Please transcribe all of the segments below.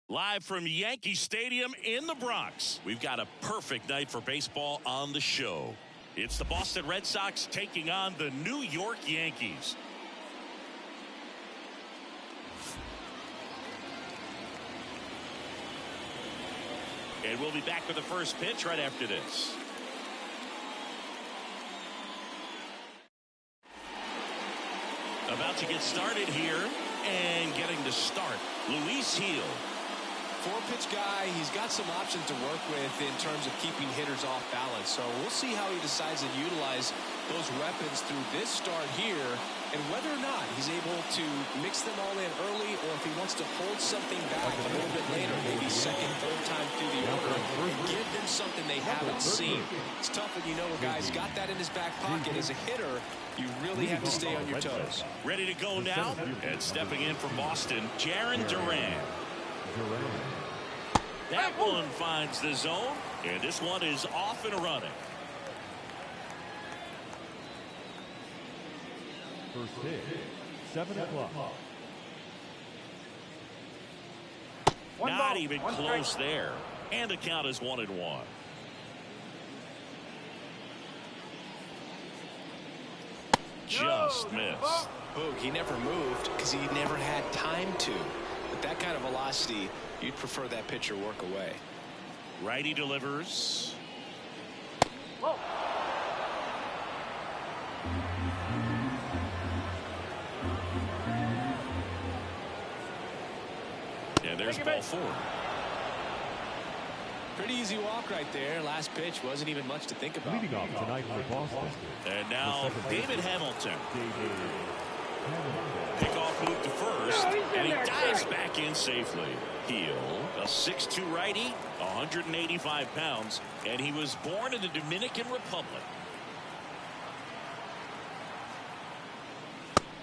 Live from Yankee Stadium in the Bronx, we've got a perfect night for baseball on the show. It's the Boston Red Sox taking on the New York Yankees. And we'll be back with the first pitch right after this. About to get started here and getting to start, Luis Gil. Four-pitch guy, he's got some options to work with in terms of keeping hitters off balance. So we'll see how he decides to utilize those weapons through this start here and whether or not he's able to mix them all in early or if he wants to hold something back a little bit later, maybe second, third time through the order and give them something they haven't seen. It's tough when you know a guy's got that in his back pocket. As a hitter, you really have to stay on your toes. Ready to go now, and stepping in for Boston, Jarren Duran. That one finds the zone, and this one is off and running. First pitch, 7 o'clock. Not even close there, and the count is 1-1. Just missed. Boog, he never moved because he never had time to. With that kind of velocity, you'd prefer that pitcher work away. Righty delivers. Whoa. And there's ball 4. Pretty easy walk right there. Last pitch wasn't even much to think about. Leading off tonight for Boston. And now David Hamilton. Pickoff move to first, and he dives back in safely. Gil, a 6'2" righty, 185 pounds, and he was born in the Dominican Republic.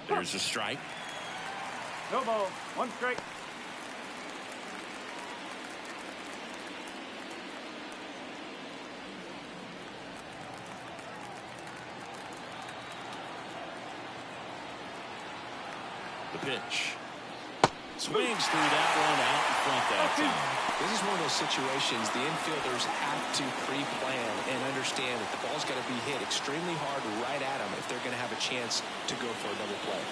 There's a strike. No ball. 1 strike. The pitch. Swings through that one out in front that time. This is one of those situations the infielders have to pre-plan and understand that the ball's got to be hit extremely hard right at them if they're going to have a chance to go for a double play.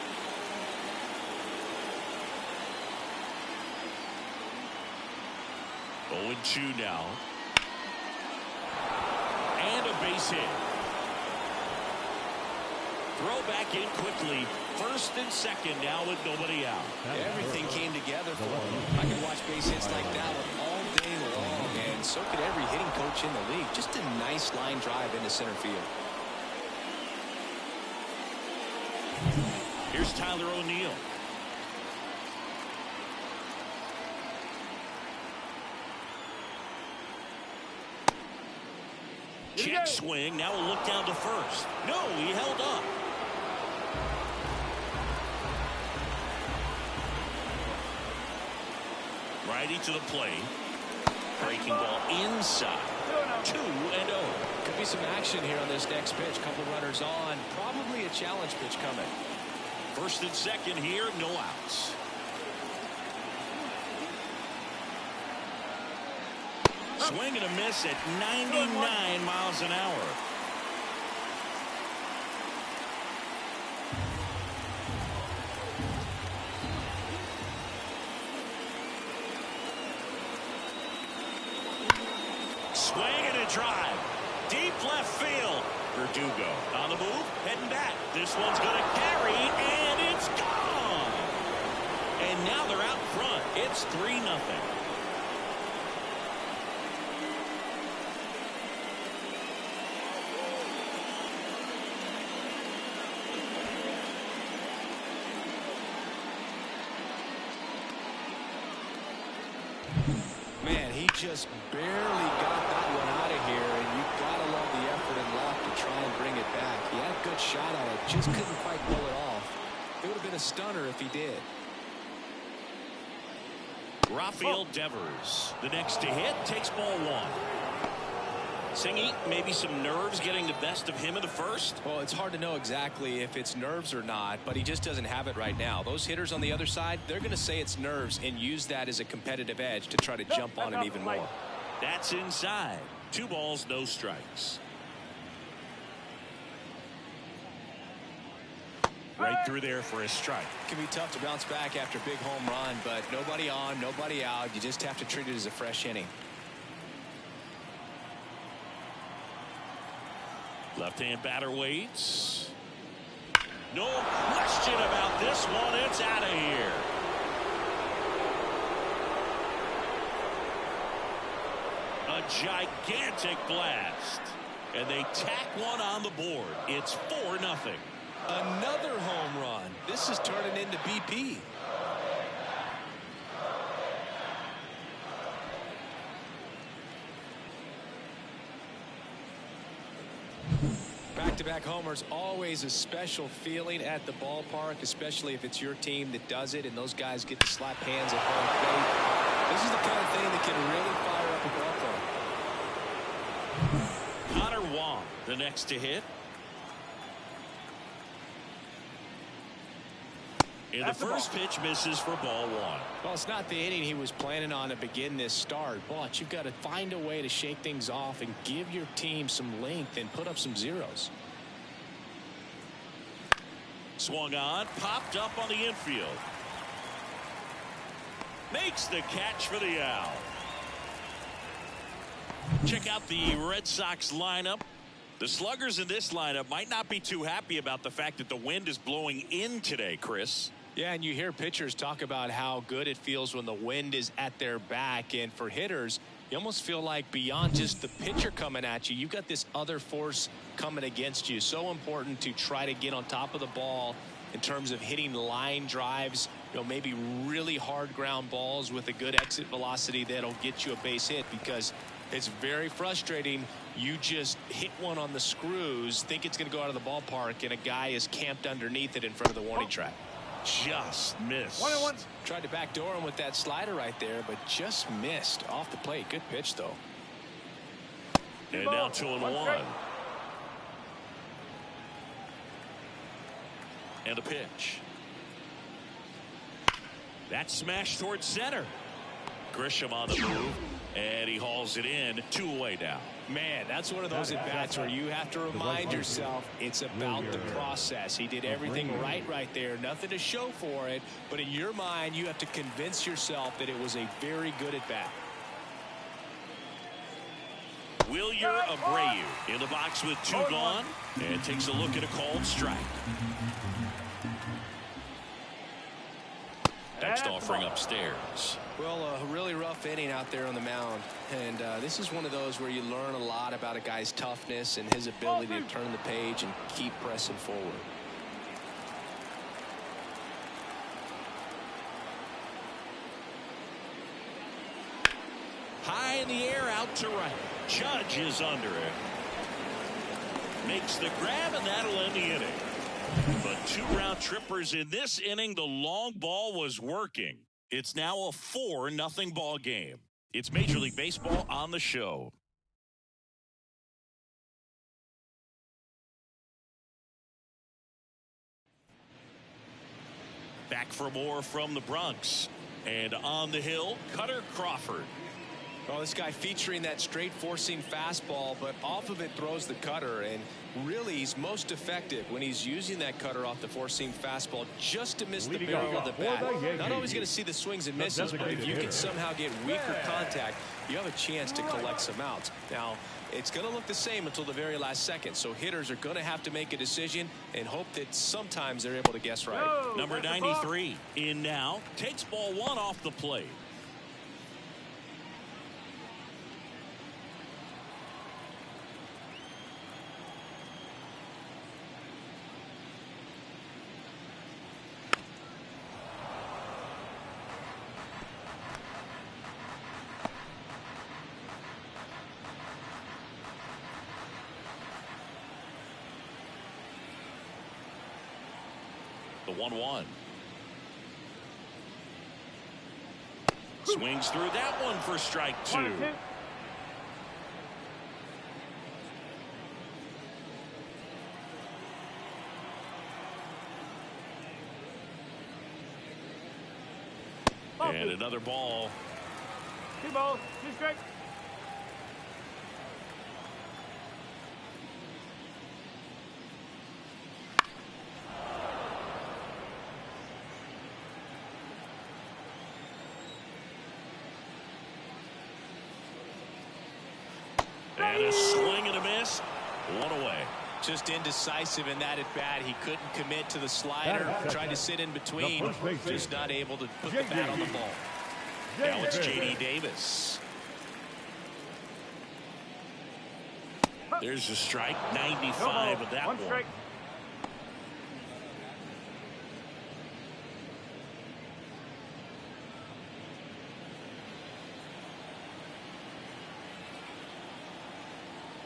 Oh, 0-2 now. And a base hit. Throw back in quickly. First and second now with nobody out. Everything came together for him. I can watch base hits like that one all day long, and so could every hitting coach in the league. Just a nice line drive into center field. Here's Tyler O'Neill. Check swing. Now a look down to first. No, he held up. Righty to the plate. Breaking ball inside. 2-0. Could be some action here on this next pitch. Couple runners on. Probably a challenge pitch coming. First and second here. No outs. Swing and a miss at 99 miles an hour. Swing and a drive. Deep left field. Verdugo on the move, heading back. This one's going to carry, and it's gone. And now they're out front. It's 3-0. Man, he just barely got that one out of here, and you've got to love the effort and luck to try and bring it back. He had a good shot at it, just couldn't quite pull it off. It would have been a stunner if he did. Rafael Devers, the next to hit, takes ball 1. Singy, maybe some nerves getting the best of him in the first? Well, it's hard to know exactly if it's nerves or not, but he just doesn't have it right now. Those hitters on the other side, they're going to say it's nerves and use that as a competitive edge to try to jump on him even more. That's inside. 2 balls, no strikes. Right through there for a strike. It can be tough to bounce back after a big home run, but nobody on, nobody out. You just have to treat it as a fresh inning. Left-hand batter waits. No question about this one. It's out of here. A gigantic blast. And they tack one on the board. It's 4-0. Another home run. This is turning into BP. Back-to-back homers, always a special feeling at the ballpark, especially if it's your team that does it and those guys get to slap hands at home plate. This is the kind of thing that can really fire up a ballpark. Connor Wong, the next to hit. And the first pitch misses for ball 1. Well, it's not the inning he was planning on to begin this start, but you've got to find a way to shake things off and give your team some length and put up some zeros. Swung on, popped up on the infield. Makes the catch for the out. Check out the Red Sox lineup. The sluggers in this lineup might not be too happy about the fact that the wind is blowing in today, Chris. Yeah, and you hear pitchers talk about how good it feels when the wind is at their back. And for hitters, you almost feel like beyond just the pitcher coming at you, you've got this other force coming against you. So important to try to get on top of the ball in terms of hitting line drives, maybe really hard ground balls with a good exit velocity that'll get you a base hit, because it's very frustrating. You just hit one on the screws, think it's going to go out of the ballpark, and a guy is camped underneath it in front of the warning track. Just missed. 1-1. Tried to backdoor him with that slider right there, but just missed off the plate. Good pitch, though. And now 2-1. And a pitch. That's smashed towards center. Grisham on the move, and he hauls it in. 2 away now. Man, that's one of those at-bats where you have to remind yourself it's about the process. He did everything right there. Nothing to show for it, but in your mind, you have to convince yourself that it was a very good at-bat. Wilyer Abreu in the box with 2 gone, and takes a look at a called strike. Next offering upstairs. Well, a really rough inning out there on the mound, and this is one of those where you learn a lot about a guy's toughness and his ability to turn the page and keep pressing forward. High in the air, out to right. Judge is under it. Makes the grab, and that'll end the inning. But 2 round trippers in this inning. The long ball was working. It's now a 4-0 ball game. It's Major League Baseball on the show. Back for more from the Bronx. And on the hill, Cutter Crawford. Well, this guy featuring that straight four-seam fastball, but off of it throws the cutter, and really he's most effective when he's using that cutter off the four-seam fastball just to miss the barrel of the bat. Not always going to see the swings and misses, but if you can somehow get weaker contact, you have a chance to collect some outs. Now, it's going to look the same until the very last second, so hitters are going to have to make a decision and hope that sometimes they're able to guess right. Number 93 in now, takes ball 1 off the plate. The 1-1. Swings through that one for strike 2. And another ball. 2 balls, 2 strikes. And a swing and a miss. 1 away. Just indecisive in that at bat. He couldn't commit to the slider. Tried to sit in between. Just not able to put the bat on the ball. Now it's J.D. Davis. There's a strike. 95 with that one. Strike.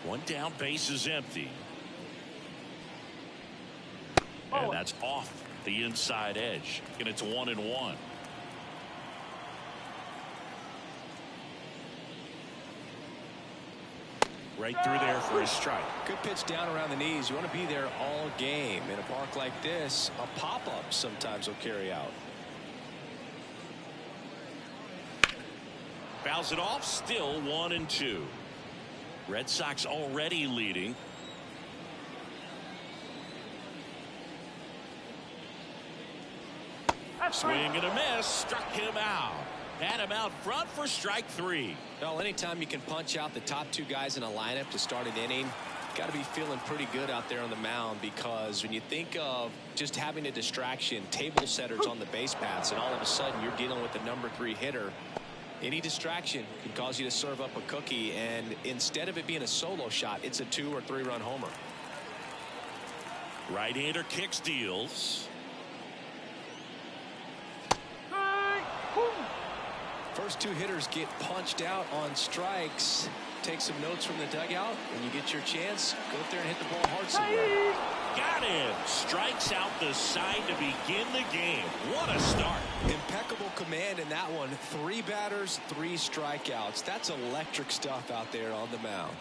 One down, base is empty. And that's off the inside edge. And it's 1-1. Right through there for a strike. Good pitch down around the knees. You want to be there all game. In a park like this, a pop-up sometimes will carry out. Fouls it off. Still 1-2. Red Sox already leading. Swing and a miss. Struck him out. Had him out front for strike 3. Well, anytime you can punch out the top 2 guys in a lineup to start an inning, got to be feeling pretty good out there on the mound, because when you think of just having a distraction, table setters on the base paths, and all of a sudden you're dealing with the number 3 hitter, any distraction can cause you to serve up a cookie, and instead of it being a solo shot, it's a 2 or 3 run homer. Right-hander kicks, deals. First 2 hitters get punched out on strikes. Take some notes from the dugout. When you get your chance, go up there and hit the ball hard somewhere. Got him. Strikes out the side to begin the game. What a start. Impeccable command in that one. 3 batters, 3 strikeouts. That's electric stuff out there on the mound.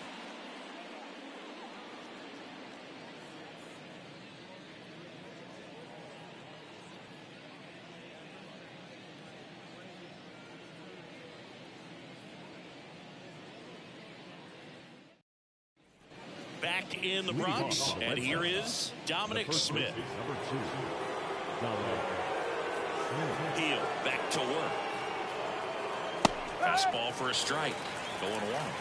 Back in the Bronx, and here is Dominic Smith. Number 2, Dominic Smith. Heel back to work. Fastball for a strike. Going along.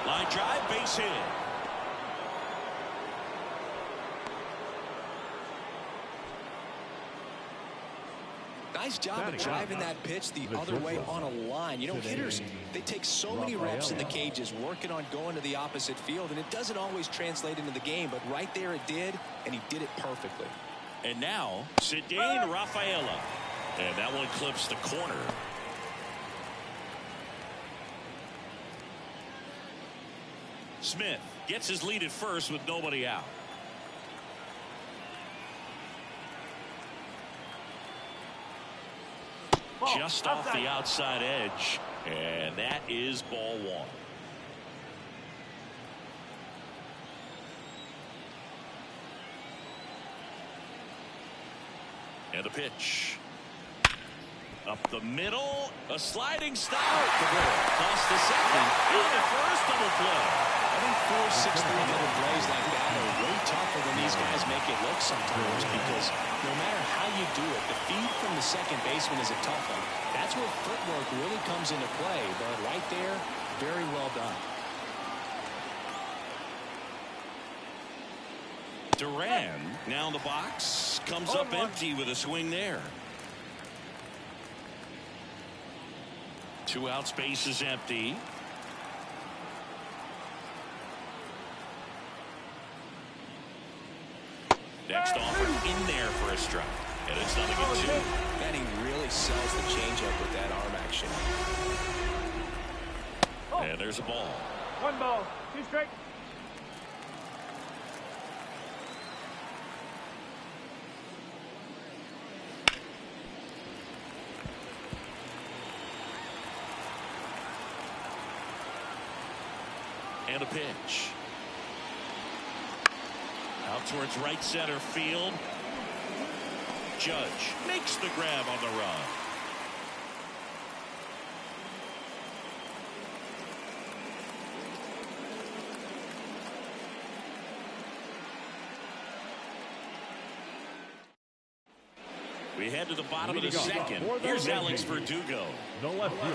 Line drive, base hit. Nice job of driving that pitch the other way on a line. You know, hitters, they take so many reps in the cages working on going to the opposite field, and it doesn't always translate into the game, but right there it did, and he did it perfectly. And now, Cedane Rafaela. And that one clips the corner. Smith gets his lead at first with nobody out. Just off the outside edge, and that is ball 1. And a pitch. Up the middle, a sliding stop. Lost the second, and the first double play. I think 4, 6, 3 double plays like that are way tougher than these guys make it look sometimes, because no matter how you do it, the feed from the second baseman is a tough one. That's where footwork really comes into play, but right there, very well done. Duran now in the box, comes up empty with a swing there. 2 outs, base is empty. Next offer in there for a strike, and it's nothing but 2. And he really sells the changeup with that arm action. And there's a ball. 1 ball, 2 strikes. And a pitch. Out towards right center field. Judge makes the grab on the run. We head to the bottom of the second. Here's Alex Verdugo. The left field.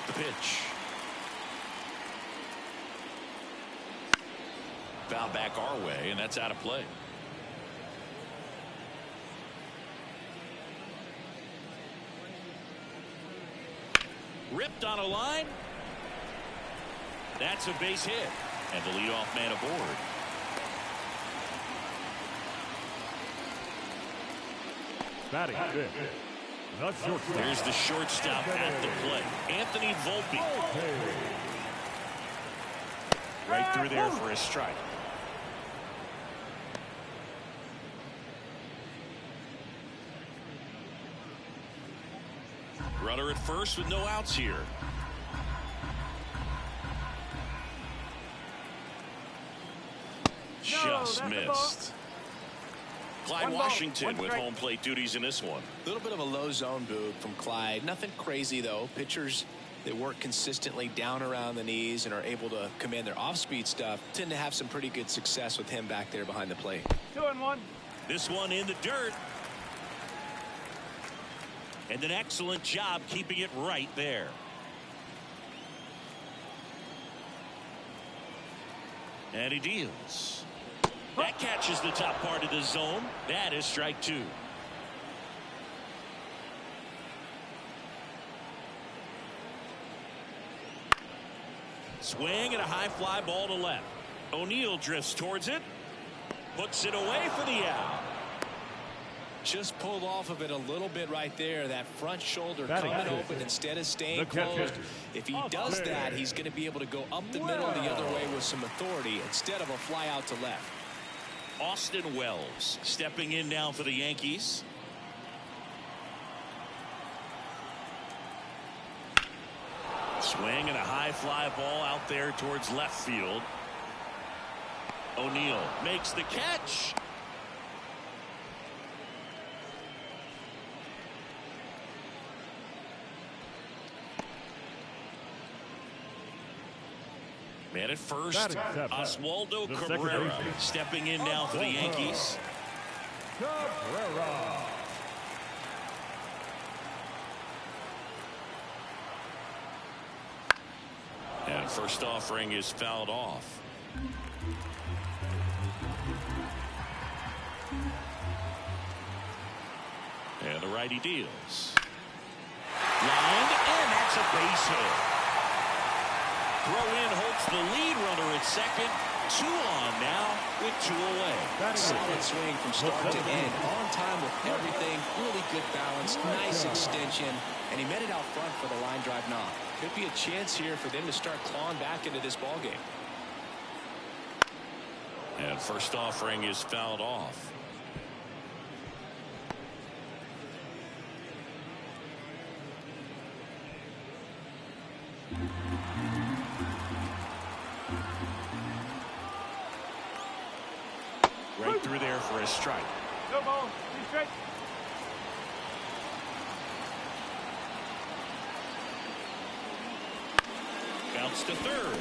The pitch. Foul back our way, and that's out of play. Ripped on a line. That's a base hit. And the leadoff man aboard. Batting fifth. The shortstop. There's the shortstop at the plate. Anthony Volpe. Right through there for a strike. Runner at first with no outs here. Just missed. Clyde Washington with home plate duties in this one. A little bit of a low zone, Boog, from Clyde. Nothing crazy, though. Pitchers that work consistently down around the knees and are able to command their off-speed stuff tend to have some pretty good success with him back there behind the plate. 2-1. This one in the dirt. And an excellent job keeping it right there. And he deals. That catches the top part of the zone. That is strike two. Swing and a high fly ball to left. O'Neill drifts towards it. Puts it away for the out. Just pulled off of it a little bit right there. That front shoulder coming open instead of staying closed. If he does that, he's going to be able to go up the middle the other way with some authority instead of a fly out to left. Austin Wells stepping in now for the Yankees. Swing and a high fly ball out there towards left field. O'Neill makes the catch. Man at first, Oswaldo Cabrera stepping in now for the Yankees. Cabrera. And first offering is fouled off. And the righty deals. Lined, and that's a base hit. Throw in hopes the lead runner at second. 2 on now with 2 away. Solid swing from start to end. On time with everything. Really good balance. Nice extension. And he met it out front for the line drive knock. Could be a chance here for them to start clawing back into this ball game. And first offering is fouled off. Right through there for a strike. No ball. 2 straight. Bounce to third.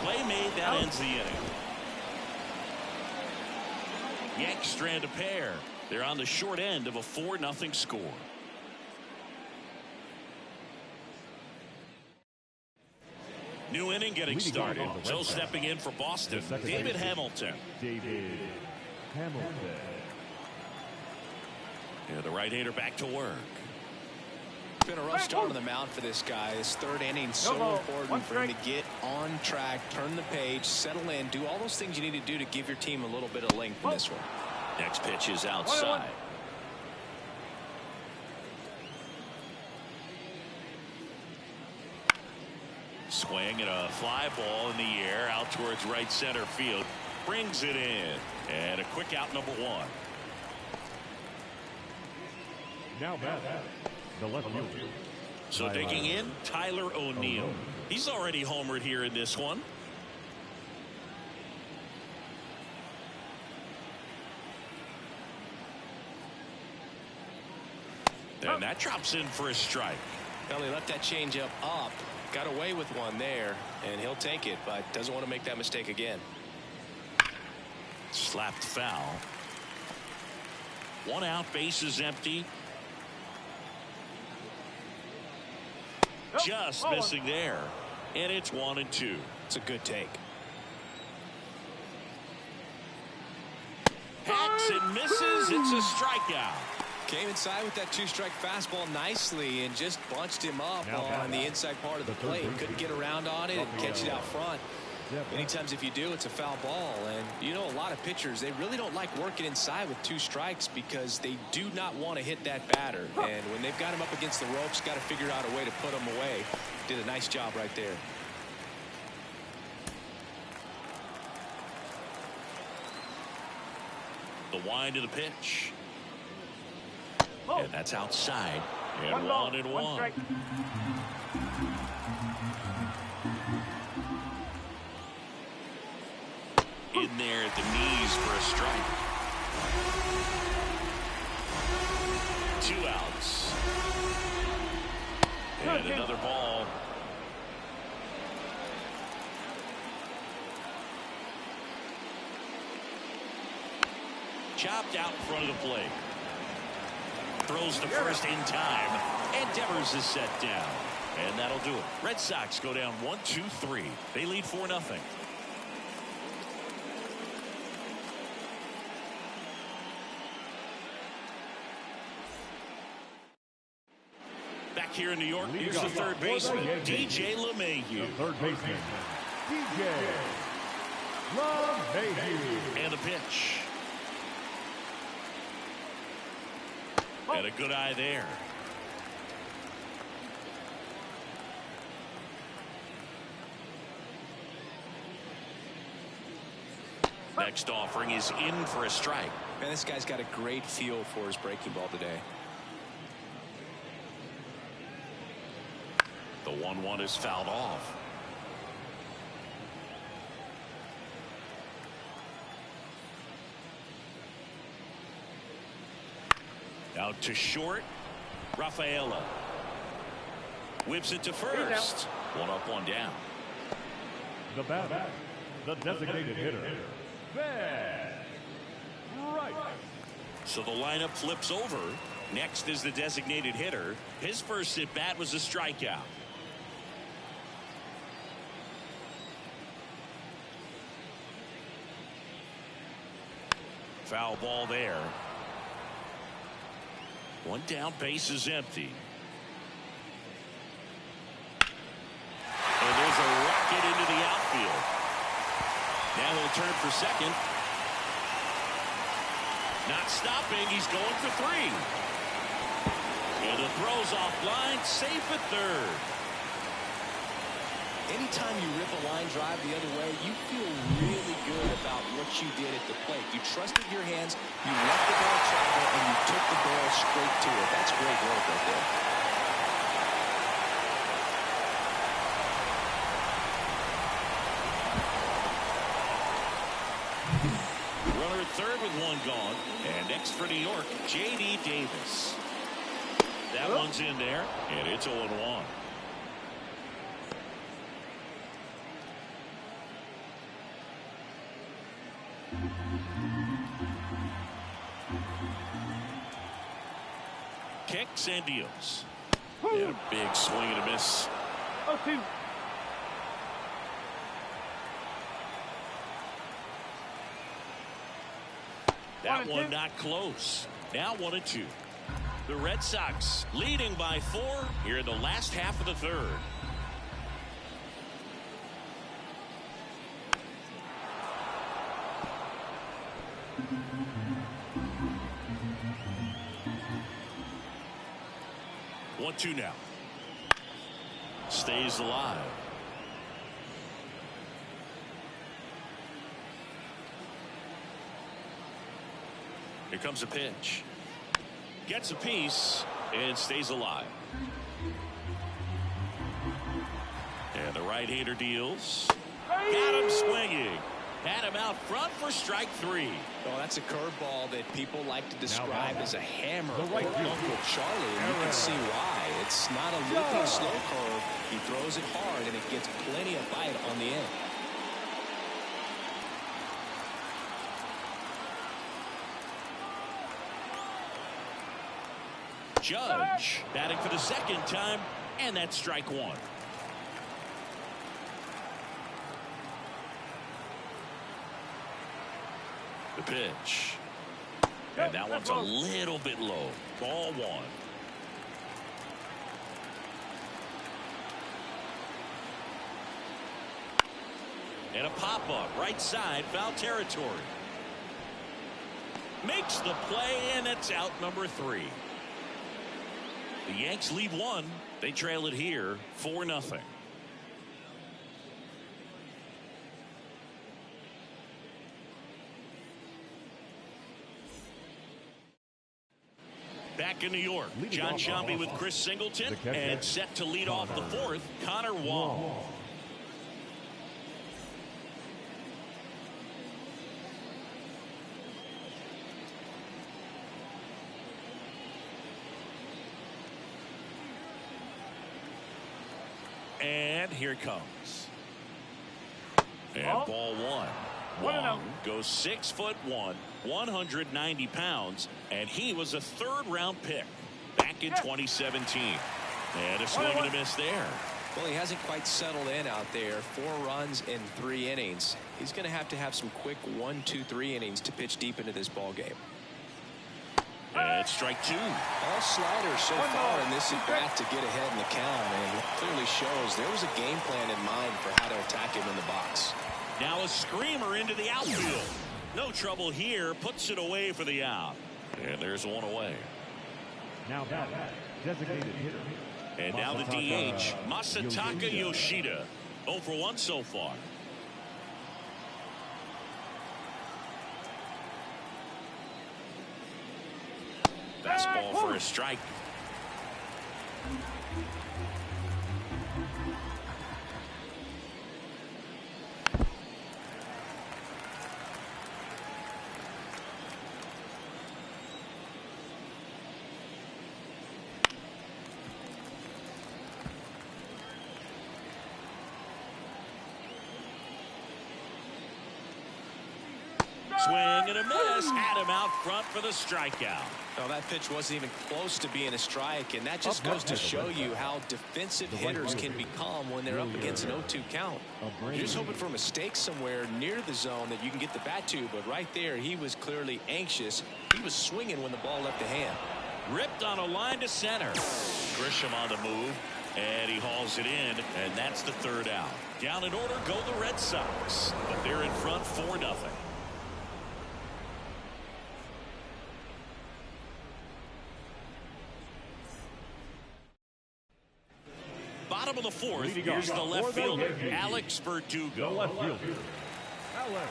Play made. That ends the inning. Yanks strand a pair. They're on the short end of a 4-0 score. New inning getting started. So stepping in for Boston, David Hamilton. David Hamilton. Yeah, the right-hander back to work. It's been a rough start on the mound for this guy. This third inning so important for him to get on track, turn the page, settle in, do all those things you need to do to give your team a little bit of length in this one. Next pitch is outside. Swing and a fly ball in the air out towards right center field. Brings it in. And a quick out, number 1. Now back. The left field. So digging in, Tyler O'Neill. He's already homered here in this one. And that drops in for a strike. Well, he left that changeup up, got away with one there, and he'll take it, but doesn't want to make that mistake again. Slapped foul. 1 out, base is empty. Just missing there. And it's 1-2. It's a good take. Hacks and misses. It's a strikeout. Came inside with that 2-strike fastball nicely and just bunched him up on the inside part of the plate. Couldn't get around on it and catch it out front. Many times if you do, it's a foul ball. And you know, a lot of pitchers, they really don't like working inside with 2 strikes because they do not want to hit that batter. And when they've got him up against the ropes, got to figure out a way to put him away. Did a nice job right there. The wind of the pitch. And that's outside. And 1-1. In there at the knees for a strike. 2 outs. And another ball. Chopped out in front of the plate. Throws to first in time. And Devers is set down. And that'll do it. Red Sox go down 1-2-3. They lead 4-0. Back here in New York, here's the third baseman, DJ LeMahieu. Third baseman, DJ LeMahieu. And the pitch. And a good eye there. Next offering is in for a strike. Man, this guy's got a great feel for his breaking ball today. The 1-1 is fouled off. Out to short. Rafaela whips it to first. 1 up, 1 down. The batter, the designated hitter, Ben Wright. So the lineup flips over. Next is the designated hitter. His first at bat was a strikeout. Foul ball there. 1 down, base is empty. And there's a rocket into the outfield. Now he'll turn for second. Not stopping, he's going for 3. And the throw's offline, safe at third. Anytime you rip a line drive the other way, you feel really good about what you did at the plate. You trusted your hands, you let the ball travel, and you took the ball straight to it. That's great work right there. Runner at third with 1 gone. And next for New York, J.D. Davis. That one's in there, and it's 0-1. Kicks and deals. And a big swing and a miss. 0-2. That one not close. Now 1-2. The Red Sox leading by 4 here in the last half of the third. One, 2 now. Stays alive. Here comes a pitch. Gets a piece and stays alive. And the right-hander deals. Got him swinging. Had him out front for strike 3. Oh, that's a curveball that people like to describe as a hammer. The right field. Uncle Charlie, and you can see why. It's not a looping slow curve. He throws it hard, and it gets plenty of bite on the end. Judge batting for the second time, and that's strike 1. The pitch. And that one's a little bit low. Ball 1. And a pop-up right side, foul territory. Makes the play, and it's out number 3. The Yanks lead 1. They trail it here 4-0. Back in New York, John Shambi with Chris Singleton, and set to lead off the 4th, Connor Wong. And here it comes. And ball 1. Wong goes 6'1", 190 pounds, and he was a third-round pick back in 2017. And a swing and a miss there. Well, he hasn't quite settled in out there. 4 runs in 3 innings. He's going to have some quick 1, 2, 3 innings to pitch deep into this ball game. And strike 2. All sliders so far in this at-bat to get ahead in the count, and it clearly shows there was a game plan in mind for how to attack him in the box. Now a screamer into the outfield. No trouble here. Puts it away for the out. And there's one away. Now that designated hitter. And now the DH, Masataka Yoshida. 0 for 1 so far. Fastball for a strike. Swing and a miss. Had him out front for the strikeout. No, that pitch wasn't even close to being a strike, and that just goes to show you how defensive hitters can become when they're up against an 0-2 count. You're just hoping for a mistake somewhere near the zone that you can get the bat to, but right there, he was clearly anxious. He was swinging when the ball left the hand. Ripped on a line to center. Grisham on the move, and he hauls it in, and that's the 3rd out. Down in order go the Red Sox, but they're in front 4-0. Bottom of the 4th, here's the left fielder, Alex Verdugo. The left fielder, Alex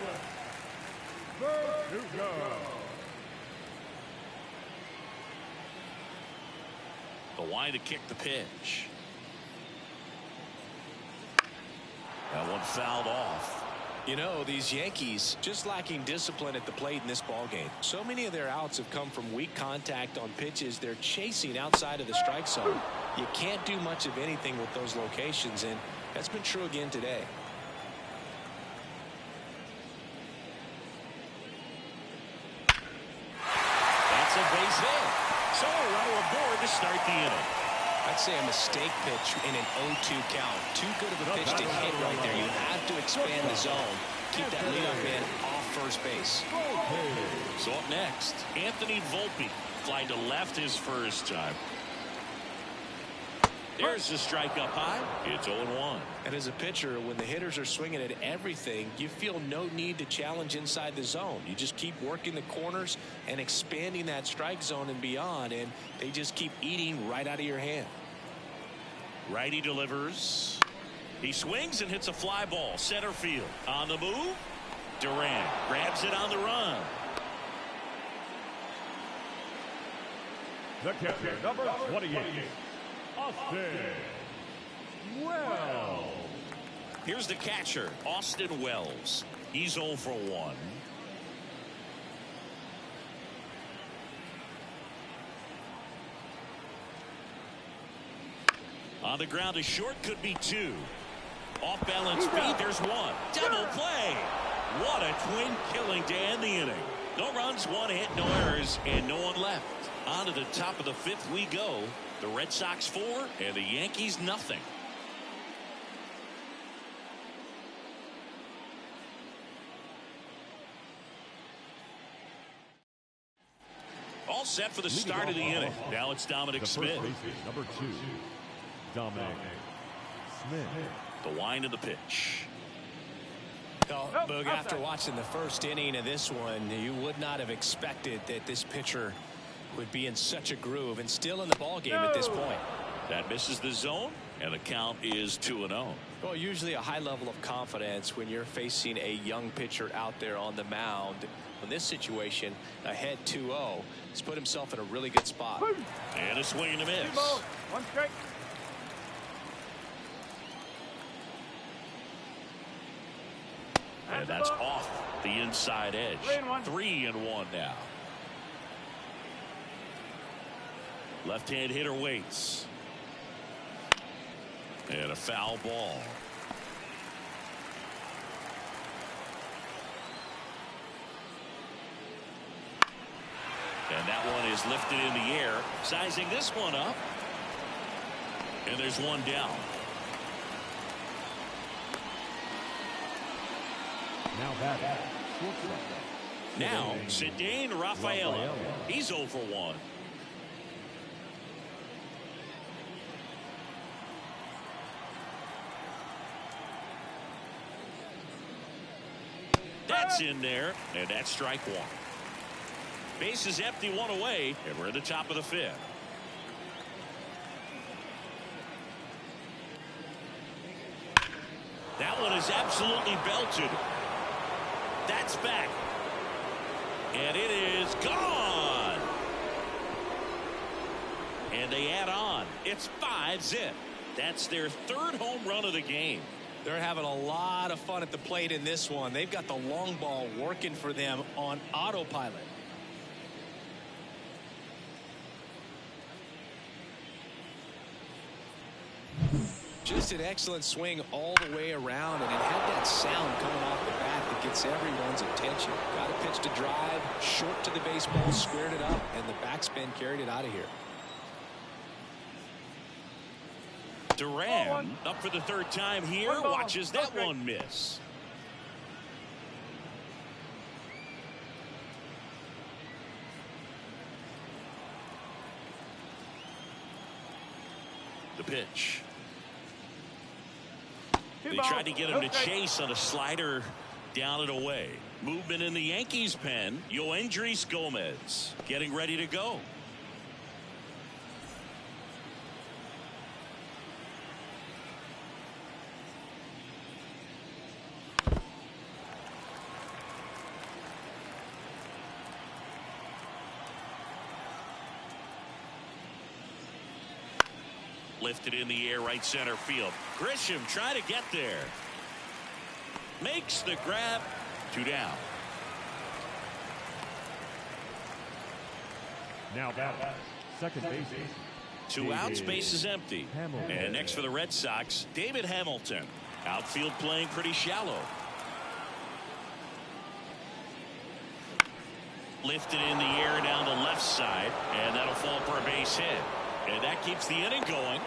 Verdugo. The line to kick the pitch. That one fouled off. You know, these Yankees just lacking discipline at the plate in this ballgame. So many of their outs have come from weak contact on pitches they're chasing outside of the strike zone. You can't do much of anything with those locations, and that's been true again today. That's a base hit. So a runner aboard to start the inning. I'd say a mistake pitch in an 0-2 count. Too good of a pitch to hit right there. You have to expand the zone. Keep that leadoff man off first base. So up next, Anthony Volpe. Fly to left his first time. There's the strike up high. It's 0-1. And as a pitcher, when the hitters are swinging at everything, you feel no need to challenge inside the zone. You just keep working the corners and expanding that strike zone and beyond, and they just keep eating right out of your hand. Righty delivers. He swings and hits a fly ball. Center field. On the move. Durant grabs it on the run. The catcher, number 28. Austin Wells. Here's the catcher, Austin Wells. He's 0 for 1. On the ground, a short, could be 2. Off balance feed, there's 1. Double play. What a twin killing to end the inning. No runs, 1 hit, no errors, and no one left. On to the top of the 5th we go. The Red Sox 4 and the Yankees nothing. All set for the start of the inning. Now it's Dominic Smith. Number 2, Dominic Smith. The wind of the pitch. Oh, Boog, after watching the first inning of this one, you would not have expected that this pitcher would be in such a groove and still in the ball game at this point. That misses the zone, and the count is 2-0. Well, usually a high level of confidence when you're facing a young pitcher out there on the mound. In this situation, ahead 2-0, he's put himself in a really good spot. And a swing and a miss. 2 balls, 1 strike. And that's off the inside edge. 3-1 now. Left-hand hitter waits. And a foul ball. And that one is lifted in the air. Sizing this one up. And there's 1 down. Now batting, shortstop. Now, Cedane Rafaela. He's 0 for 1. That's in there, and that's strike 1. Base is empty, 1 away, and we're at the top of the 5th. That one is absolutely belted. That's back. And it is gone. And they add on. It's 5-zip. That's their 3rd home run of the game. They're having a lot of fun at the plate in this one. They've got the long ball working for them on autopilot. Just an excellent swing all the way around, and it had that sound coming off the bat that gets everyone's attention. Got a pitch to drive, short to the baseball, squared it up, and the backspin carried it out of here. Duran up for the 3rd time here. Watches that one miss. The pitch. They tried to get him to chase on a slider down and away. Movement in the Yankees pen. Yoendrys Gomez getting ready to go. Lifted in the air, right center field. Grisham trying to get there. Makes the grab. 2 down. Now batting, second base. 2 outs, base is empty. Hamilton. And next for the Red Sox, David Hamilton. Outfield playing pretty shallow. Lifted in the air down the left side, and that'll fall for a base hit. And that keeps the inning going.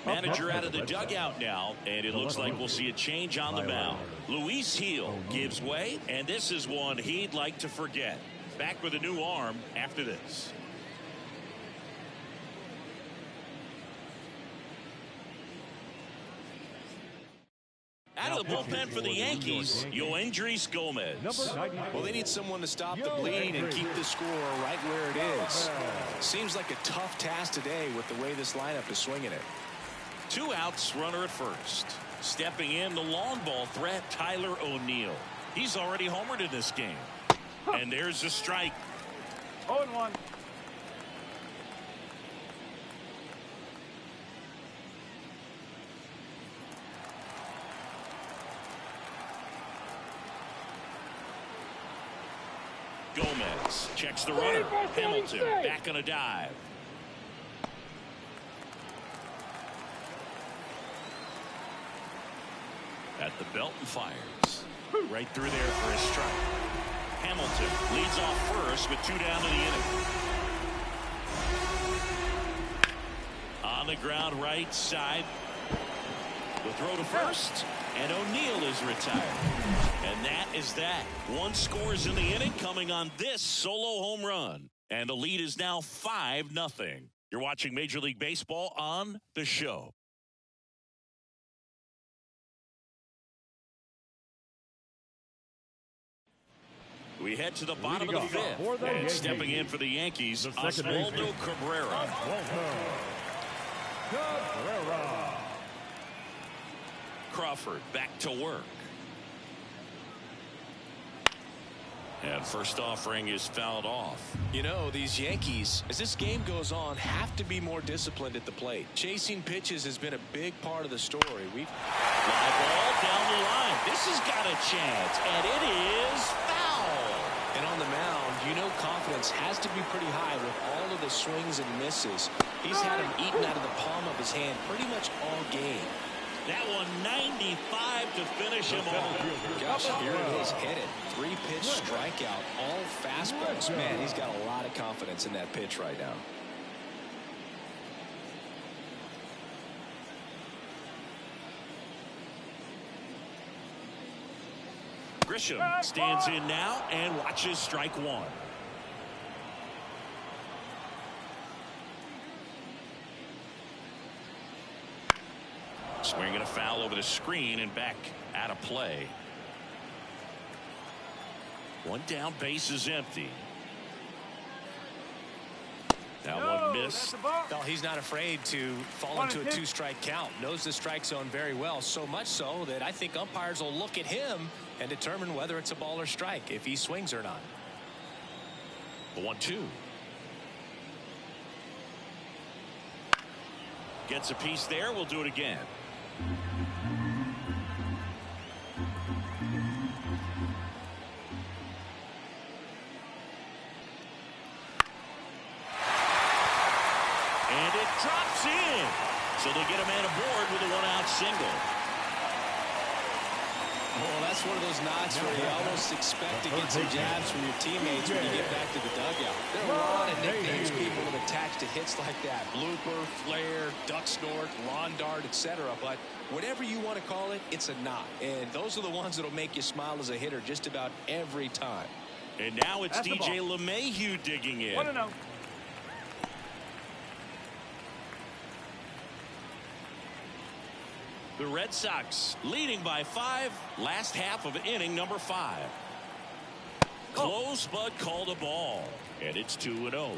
Manager out of the dugout now, and it looks like we'll see a change on the mound. Luis Gil gives way, and this is one he'd like to forget. Back with a new arm after this. Out of the bullpen for the Yankees, Yoendrys Gomez. Well, they need someone to stop the bleed and keep the score right where it is. Seems like a tough task today with the way this lineup is swinging it. 2 outs, runner at first. Stepping in, the long ball threat, Tyler O'Neill. He's already homered in this game. And there's a strike. 0-1. Gomez checks the runner. Hamilton back on a dive. At the belt and fires. Right through there for a strike. Hamilton leads off first with 2 down in the inning. On the ground right side. The throw to first. And O'Neill is retired. And that is that. 1 scores in the inning coming on this solo home run. And the lead is now 5-0. You're watching Major League Baseball on The Show. We head to the bottom of the 5th. And stepping in for the Yankees, Oswaldo Cabrera. Crawford back to work. And first offering is fouled off. You know, these Yankees, as this game goes on, have to be more disciplined at the plate. Chasing pitches has been a big part of the story. Fly ball down the line. This has got a chance, and it is foul. And on the mound, you know confidence has to be pretty high with all of the swings and misses. He's had them eaten out of the palm of his hand pretty much all game. That one 95 to finish him off. Gosh, here it is, headed. 3-pitch strikeout, all fastballs. Man, he's got a lot of confidence in that pitch right now. Grisham stands in now and watches strike 1. Swinging a foul over the screen and back out of play. 1 down, base is empty. That one missed. Well, he's not afraid to fall into a 2-strike count. Knows the strike zone very well, so much so that I think umpires will look at him and determine whether it's a ball or strike, if he swings or not. The 1-2. Gets a piece there. We'll do it again. And it drops in. So they get a man aboard with a 1-out single. Well, that's one of those knocks where you almost expect to get some jabs from your teammates when you get back to the dugout. There are a lot of nicknames people have attached to hits like that. Blooper, flare, duck snort, lawn dart, etc. But whatever you want to call it, it's a knock. And those are the ones that will make you smile as a hitter just about every time. And now it's DJ LeMahieu digging in. 1-0. The Red Sox leading by 5. Last half of inning number 5. Close but called a ball. And it's 2-0.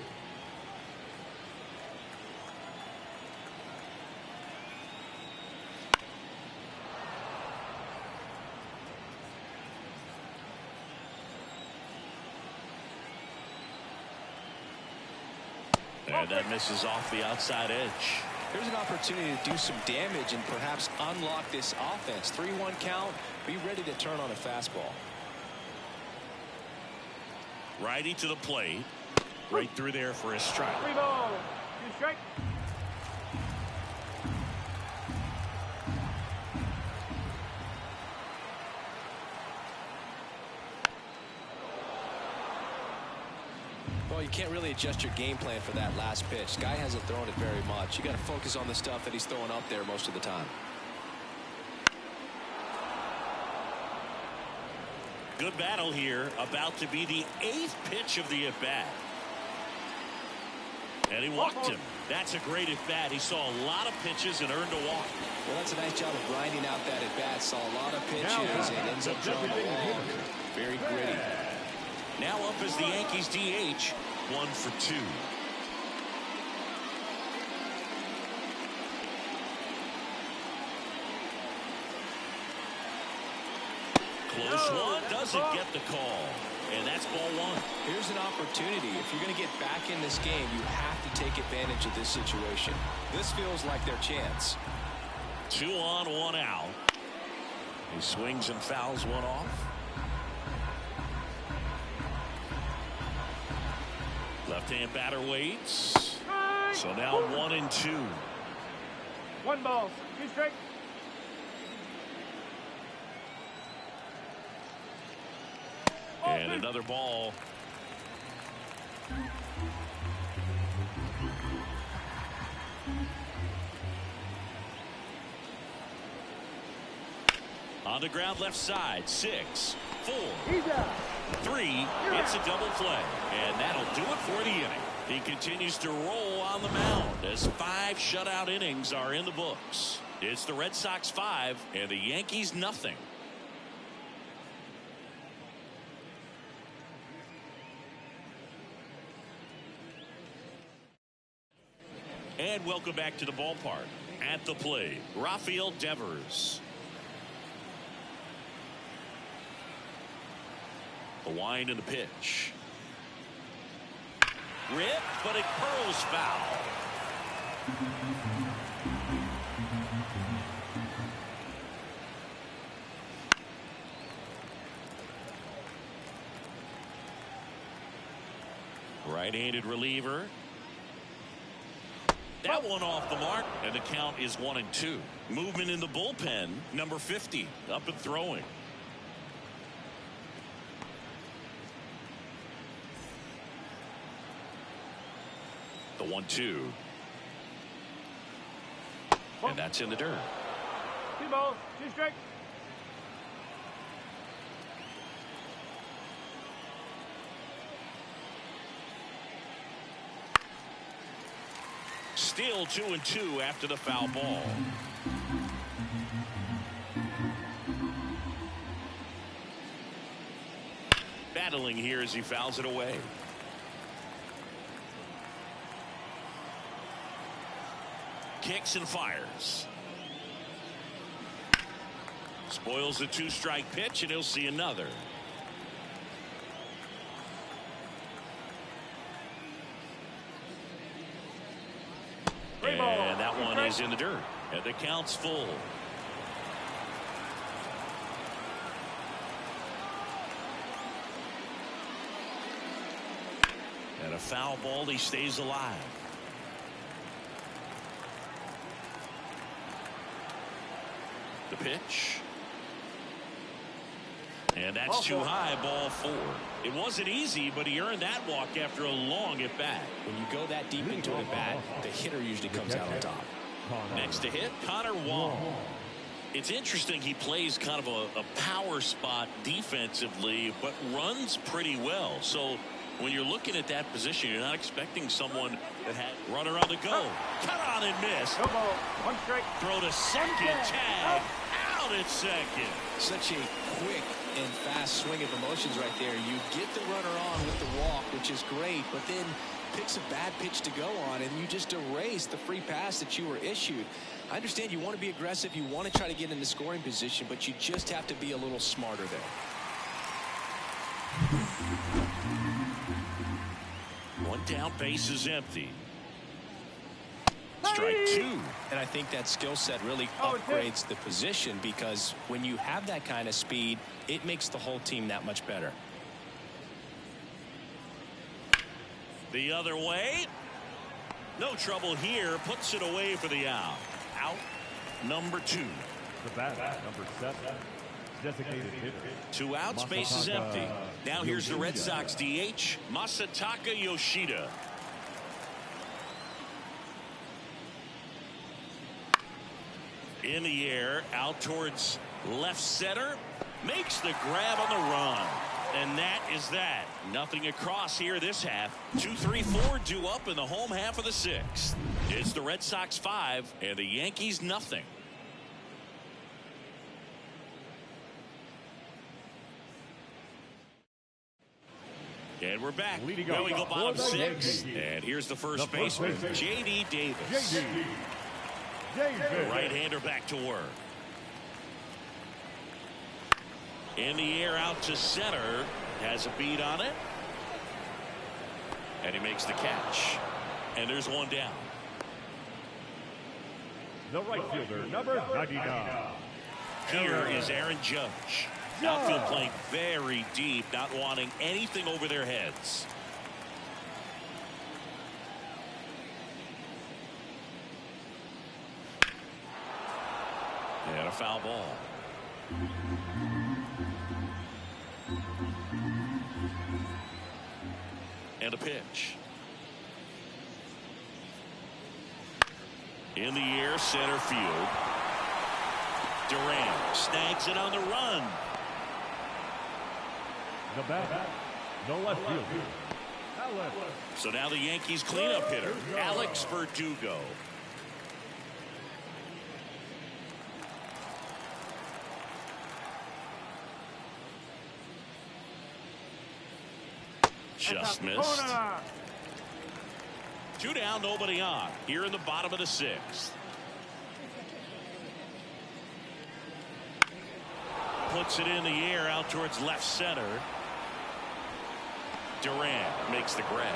And that misses off the outside edge. Here's an opportunity to do some damage and perhaps unlock this offense. 3-1 count. Be ready to turn on a fastball. Righty to the plate. Right through there for a strike. 3 ball. 2 strike. Well, you can't really adjust your game plan for that last pitch. Guy hasn't thrown it very much. You got to focus on the stuff that he's throwing up there most of the time. Good battle here. About to be the 8th pitch of the at-bat. And he walked him. That's a great at-bat. He saw a lot of pitches and earned a walk. Well, that's a nice job of grinding out that at-bat. Saw a lot of pitches and ends up drawing a walk. Very gritty. Now up as the Yankees DH, 1 for 2. Close one, doesn't get the call. And that's ball 1. Here's an opportunity. If you're going to get back in this game, you have to take advantage of this situation. This feels like their chance. 2 on, 1 out. He swings and fouls one off. Left-hand batter waits. So now 1-2. 1 ball, 2 strikes. And another ball. On the ground left side. 6, 4, 3. It's a double play. And that'll do it for the inning. He continues to roll on the mound as 5 shutout innings are in the books. It's the Red Sox 5 and the Yankees nothing. And welcome back to the ballpark. At the plate, Rafael Devers. The wind and the pitch. Rip, but it curls foul. Right-handed reliever. That one off the mark, and the count is 1-2. Movement in the bullpen, number 50, up and throwing. The 1-2. And that's in the dirt. 2 balls, 2 strikes. Still 2-2 after the foul ball. Battling here as he fouls it away. Kicks and fires. Spoils the 2-strike pitch, and he'll see another. And that one is in the dirt. And the count's full. And a foul ball, he stays alive. The pitch. And that's too high, ball 4. It wasn't easy, but he earned that walk after a long at bat. When you go that deep into a bat, the hitter usually comes out on top. Next to hit, Connor Wong. It's interesting, he plays kind of a power spot defensively, but runs pretty well. So when you're looking at that position, you're not expecting someone that had runner on the go. Cut on and miss. No ball, 1 strike. Throw to second, tag. Out at second. Such a quick and fast swing of emotions right there. You get the runner on with the walk, which is great, but then picks a bad pitch to go on, and you just erase the free pass that you were issued. I understand you want to be aggressive, you want to try to get in the scoring position, but you just have to be a little smarter there. One down, base is empty. Strike 2. And I think that skill set really upgrades the position, because when you have that kind of speed, it makes the whole team that much better. The other way. No trouble here. Puts it away for the out. Out number 2. The bat, number 7. Designated hitter. 2 outs, base is empty. Now here's the Red Sox DH, Masataka Yoshida. In the air, out towards left center. Makes the grab on the run. And that is that. Nothing across here this half. 2-3-4 due up in the home half of the 6th. It's the Red Sox 5 and the Yankees nothing. And we're back. Now we go bottom 6. And here's the first baseman, J.D. Davis. The right-hander back to work. In the air out to center. Has a beat on it. And he makes the catch. And there's one down. The right fielder, number 99. Here is Aaron Judge. Outfield playing very deep, not wanting anything over their heads. And a foul ball. And a pitch. In the air, center field. Durant snags it on the run. The bat, no left field. So now the Yankees cleanup hitter, Alex Verdugo. Just missed. 2 down, nobody on. Here in the bottom of the 6th. Puts it in the air out towards left center. Durant makes the grab,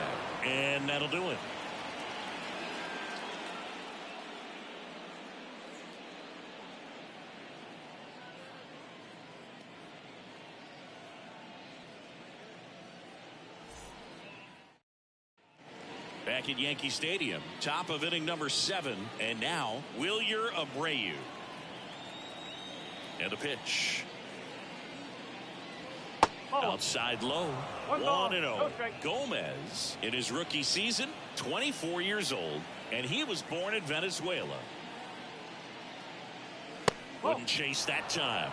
and that'll do it. Back at Yankee Stadium, top of inning number 7, and now Wilyer Abreu. And the pitch. Outside low. 1-0. Gomez, in his rookie season, 24 years old, and he was born in Venezuela. Wouldn't chase that time.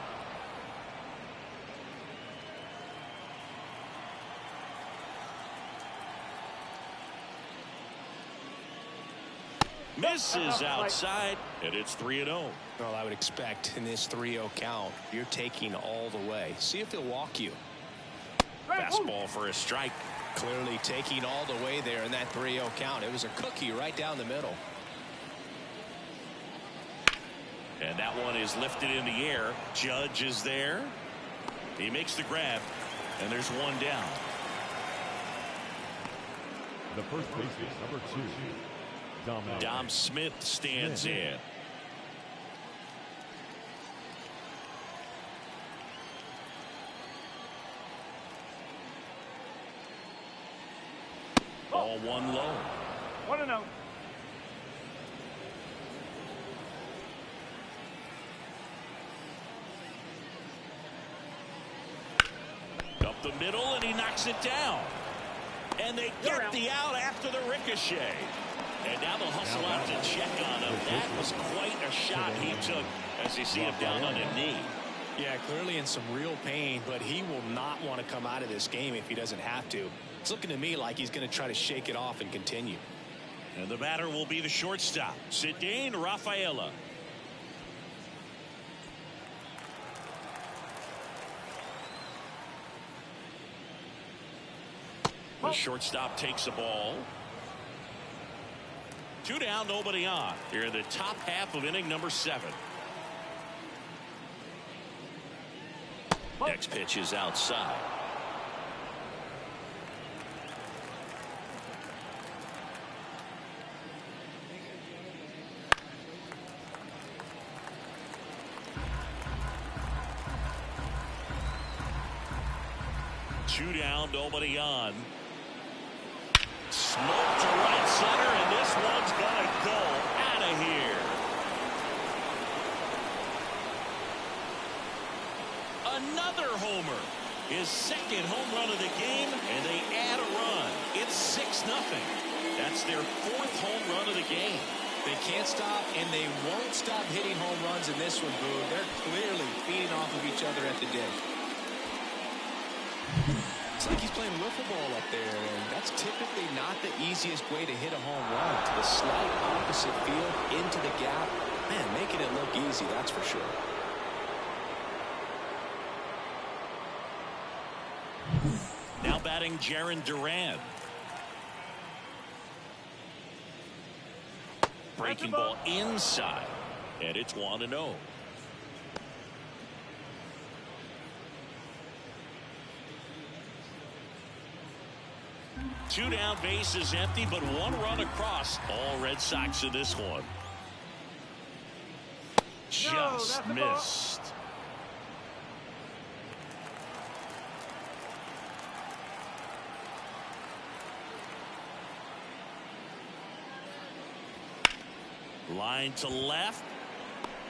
Misses outside, and it's 3-0. Well, I would expect in this 3-0 count, you're taking all the way. See if he'll walk you. Fastball for a strike. Clearly taking all the way there in that 3-0 count. It was a cookie right down the middle. And that one is lifted in the air. Judge is there. He makes the grab, and there's 1 down. The first baseman, number 2. Dom Smith stands in. Ball 1 low. 1-0. Up the middle, and he knocks it down. And they get the out after the ricochet. And now they'll hustle out to check on him. That was quite a shot he took as you see him down on a knee. Yeah, clearly in some real pain, but he will not want to come out of this game if he doesn't have to. It's looking to me like he's going to try to shake it off and continue. And the batter will be the shortstop, Cedane Rafaela. The shortstop takes the ball. 2 down, nobody on. Here in the top half of inning number 7. Next pitch is outside. Two down, nobody on. Smoke to right center, and this one's gonna go out of here. Another homer. His 2nd home run of the game, and they add a run. It's 6-0. That's their 4th home run of the game. They can't stop, and they won't stop hitting home runs in this one, Boo. They're clearly feeding off of each other at the dish. It's like he's playing wiffle ball up there, and that's typically not the easiest way to hit a home run. To the slight opposite field, into the gap. Man, making it look easy, that's for sure. Now batting Jarren Duran. Breaking ball inside, and it's 1-0. Two down, bases empty, but 1 run across. All Red Sox in this one. Just missed. Line to left.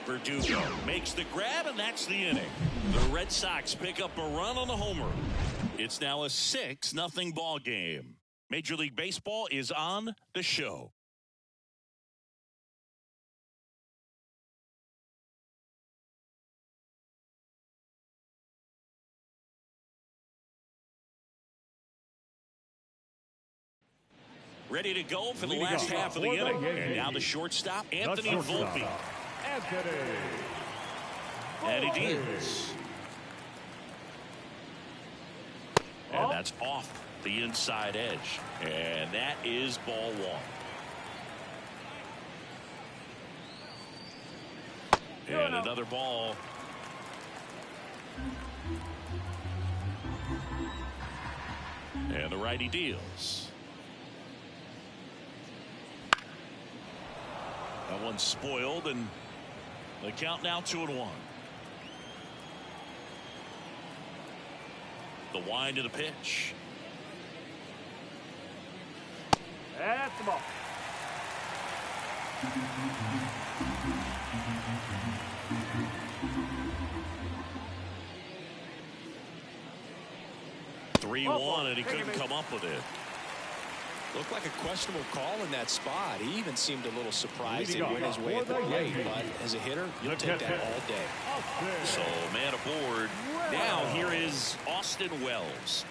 Verdugo makes the grab, and that's the inning. The Red Sox pick up a run on the homer. It's now a 6-0 ball game. Major League Baseball is on the show. Ready to go for the last half of the inning. And now the shortstop, Anthony Volpe. And he deals. And that's off the inside edge. And that is ball one. And another ball. And the righty deals. That one's spoiled, and the count now 2-1. The wind of the pitch. That's the ball. Three-1, and he couldn't come up with it. Looked like a questionable call in that spot. He even seemed a little surprised it went his way at the plate. But as a hitter, you'll take that all day. So, man aboard. Now, here is Austin Wells.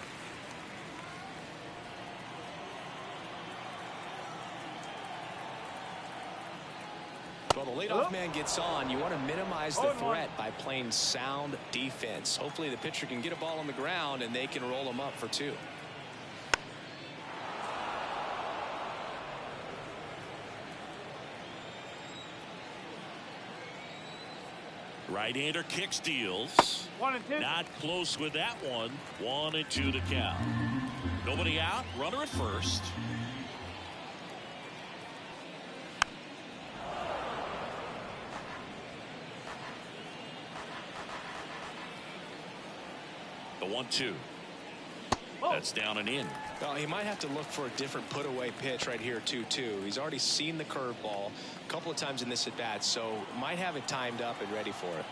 Well, the leadoff man gets on. You want to minimize the threat by playing sound defense. Hopefully, the pitcher can get a ball on the ground, and they can roll him up for 2. Right-hander kicks, deals. 1 and 2. Not close with that one. 1-2 to count. Nobody out. Runner at first. The 1-2. That's down and in. Well, he might have to look for a different put-away pitch right here, 2-2. He's already seen the curveball a couple of times in this at-bat, so might have it timed up and ready for it.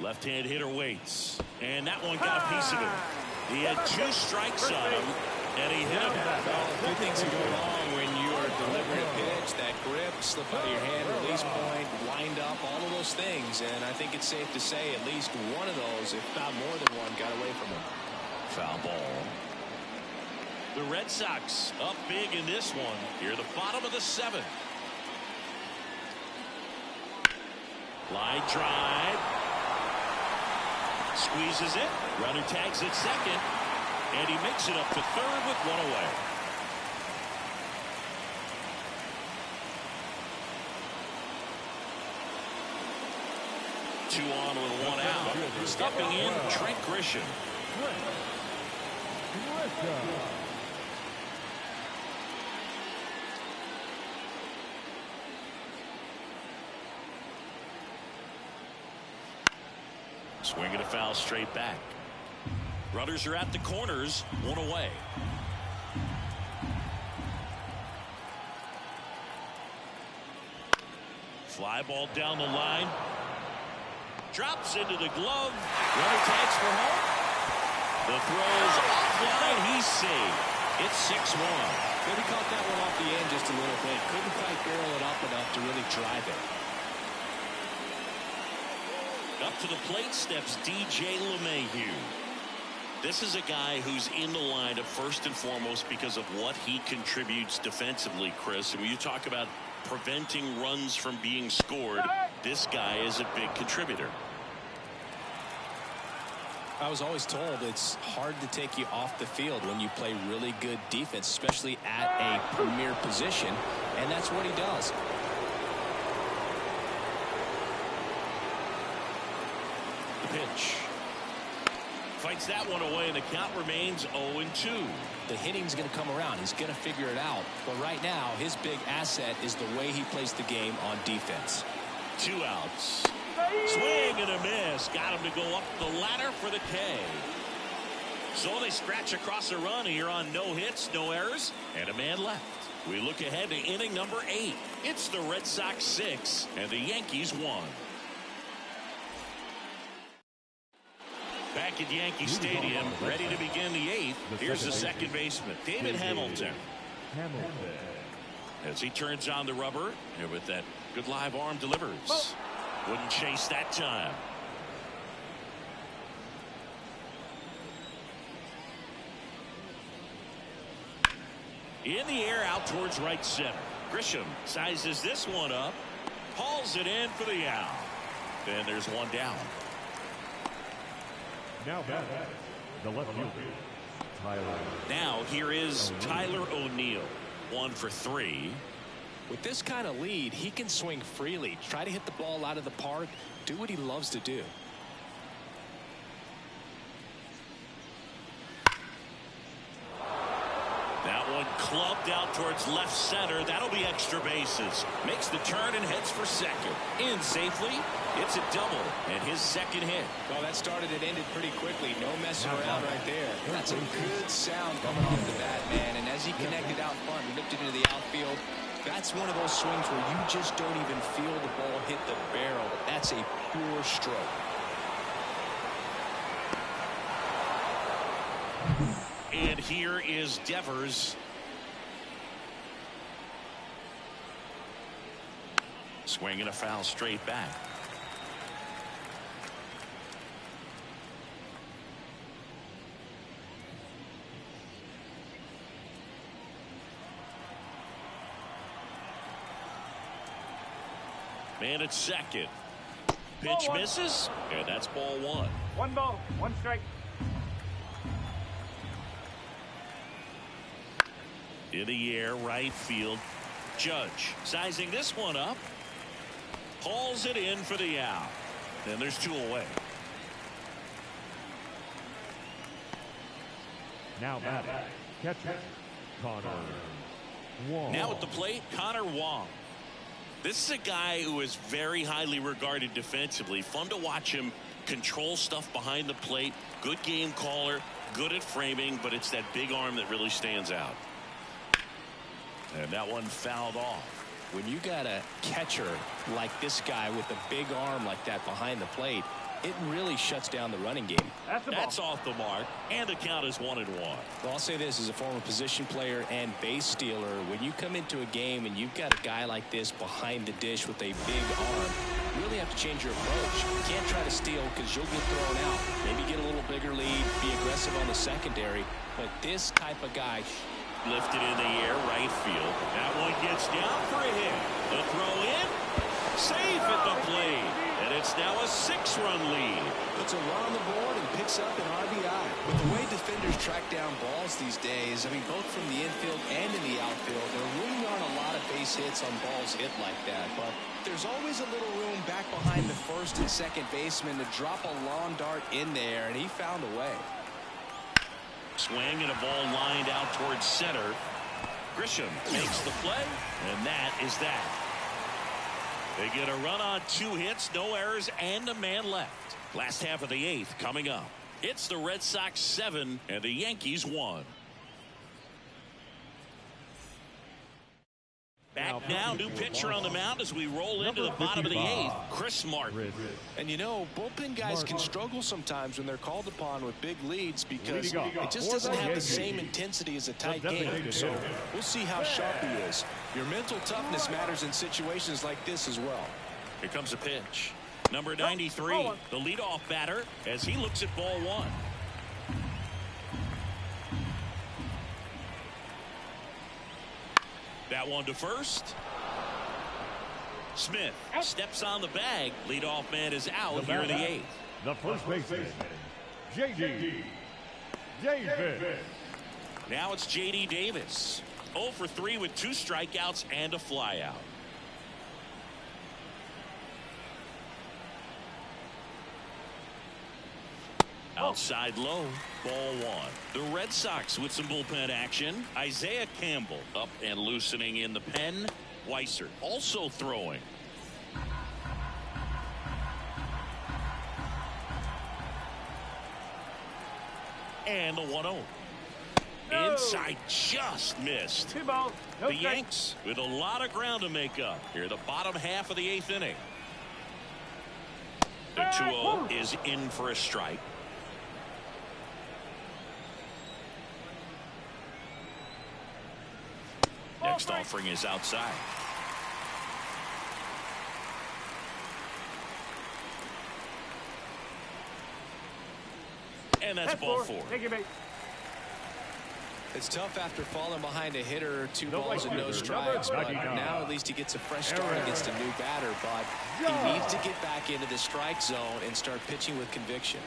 Left-hand hitter waits. And that one got a piece of it. He had 2 strikes on him, and he hit him. Well, good things can go wrong when you are delivering a pitch. That grip, slip out of your hand, release point, wind up, all of those things. And I think it's safe to say at least one of those, if not more than one, got away from him. Foul ball. The Red Sox up big in this one. Here, the bottom of the 7th. Line drive. Squeezes it. Runner tags at second. And he makes it up to third with 1 away. Two on with 1 out. Stepping in, Trent Grisham. Swinging a foul straight back. Runners are at the corners, 1 away. Fly ball down the line. Drops into the glove. Runner tags for home. The throw's offline. He's safe. It's 6-1. Maybe caught that one off the end just a little bit. Couldn't quite barrel it up enough to really drive it. Up to the plate steps DJ LeMahieu. This is a guy who's in the lineup first and foremost because of what he contributes defensively, Chris. And when you talk about preventing runs from being scored, this guy is a big contributor. I was always told it's hard to take you off the field when you play really good defense, especially at a premier position, and that's what he does. The pitch. Fights that one away, and the count remains 0-2. The hitting's going to come around. He's going to figure it out. But right now, his big asset is the way he plays the game on defense. 2 outs. Swing and a miss. Got him to go up the ladder for the K. So they scratch across the run here on no hits, no errors, and a man left. We look ahead to inning number 8. It's the Red Sox 6 and the Yankees 1. Back at Yankee Stadium, ready to begin the 8th. Here's the second baseman, David Hamilton. As he turns on the rubber, and with that good live arm delivers. Wouldn't chase that time. In the air out towards right center. Grisham sizes this one up. Hauls it in for the out. Then there's one down. Now back, the left fielder, Tyler. Now here is Tyler O'Neill. 1 for 3. With this kind of lead, he can swing freely. Try to hit the ball out of the park. Do what he loves to do. That one clubbed out towards left center. That'll be extra bases. Makes the turn and heads for second. In safely. It's a double and his second hit. Well, that started and ended pretty quickly. No messing around right there. That's a good sound coming off the bat, man. And as he connected out front and lifted into the outfield, that's one of those swings where you just don't even feel the ball hit the barrel. That's a pure stroke. And here is Devers. Swinging a foul straight back. Man at second. Pitch misses, and that's ball 1. 1 ball, 1 strike. In the air, right field. Judge sizing this one up. Hauls it in for the out. Then there's 2 away. Now back, catcher, Connor Wong. Now at the plate, Connor Wong. This is a guy who is very highly regarded defensively. Fun to watch him control stuff behind the plate. Good game caller, good at framing, but it's that big arm that really stands out. And that one fouled off. When you got a catcher like this guy with a big arm like that behind the plate, it really shuts down the running game. That's off the mark, and the count is 1-1. Well, I'll say this as a former position player and base stealer. When you come into a game and you've got a guy like this behind the dish with a big arm, you really have to change your approach. You can't try to steal because you'll get thrown out. Maybe get a little bigger lead, be aggressive on the secondary. But this type of guy, lifted in the air, right field. That one gets down for a hit. The throw in, safe at the plate. And it's now a 6-run lead. Puts a run on the board and picks up an RBI. With the way defenders track down balls these days, I mean, both from the infield and in the outfield, there really aren't a lot of base hits on balls hit like that. But there's always a little room back behind the first and second baseman to drop a lawn dart in there, and he found a way. Swing and a ball lined out towards center. Grisham makes the play, and that is that. They get a run on 2 hits, no errors, and a man left. Last half of the 8th coming up. It's the Red Sox 7 and the Yankees 1. Back now, new pitcher on the mound as we roll into the bottom of the 8th, Chris Martin. And you know, bullpen guys can struggle sometimes when they're called upon with big leads because it just doesn't have the same intensity as a tight game. So we'll see how sharp he is. Your mental toughness matters in situations like this as well. Here comes a pitch. Number 93, the leadoff batter, as he looks at ball 1. That one to first. Smith steps on the bag. Leadoff man is out here in the 8th. The first baseman, J.D. Davis. Now it's J.D. Davis. 0 for 3 with 2 strikeouts and a flyout. Outside low, ball 1. The Red Sox with some bullpen action. Isaiah Campbell up and loosening in the pen. Weiser also throwing. And the 1-0. No. Inside just missed. 2 balls. No The strikes. Yanks with a lot of ground to make up here, the bottom half of the 8th inning. The 2-0 is in for a strike. Next offering is outside. And that's ball 4. Take your bait. It's tough after falling behind a hitter, 2 balls and no strikes, but now at least he gets a fresh start against a new batter, but he needs to get back into the strike zone and start pitching with conviction.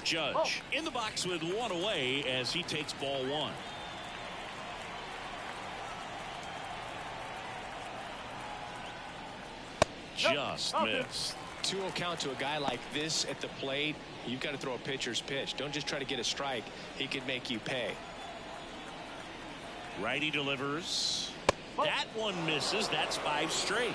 Judge in the box with 1 away as he takes ball 1. Just missed. 2-0 count to a guy like this at the plate. You've got to throw a pitcher's pitch. Don't just try to get a strike. He could make you pay. Righty delivers. That one misses. That's 5 straight.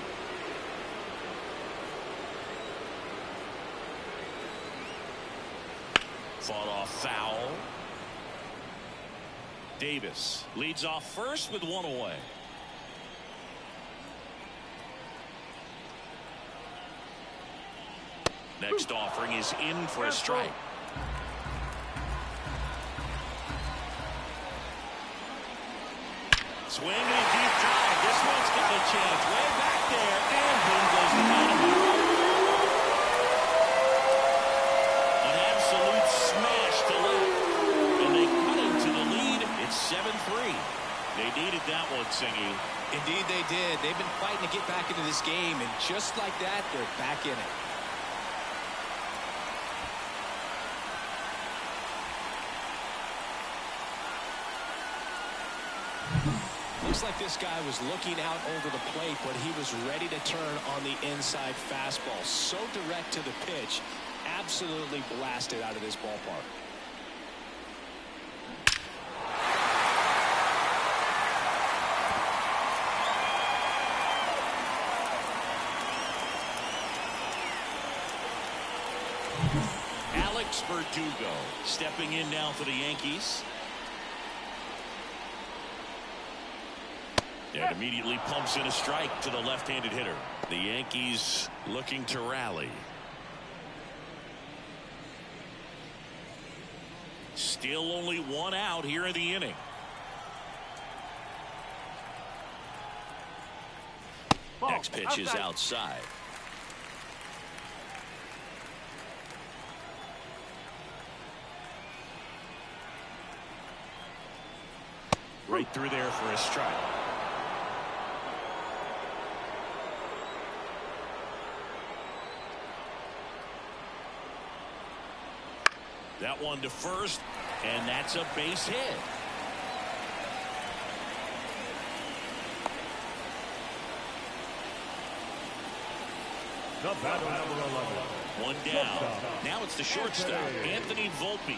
Fought off foul. Davis leads off first with 1 away. Next offering is in for a strike. Swing and a deep drive. This one's got a chance. Way back there. And boom goes the dynamite. An absolute smash to left. And they cut into the lead. It's 7-3. They needed that one, Singy. Indeed they did. They've been fighting to get back into this game, and just like that, they're back in it. Looks like this guy was looking out over the plate, but he was ready to turn on the inside fastball. So direct to the pitch. Absolutely blasted out of this ballpark. Alex Verdugo stepping in now for the Yankees. And immediately pumps in a strike to the left-handed hitter. The Yankees looking to rally. Still only 1 out here in the inning. Next pitch is outside. Right through there for a strike. That one to first, and that's a base hit. The batter, number 11. 1 down. Now it's the shortstop, Anthony Volpe.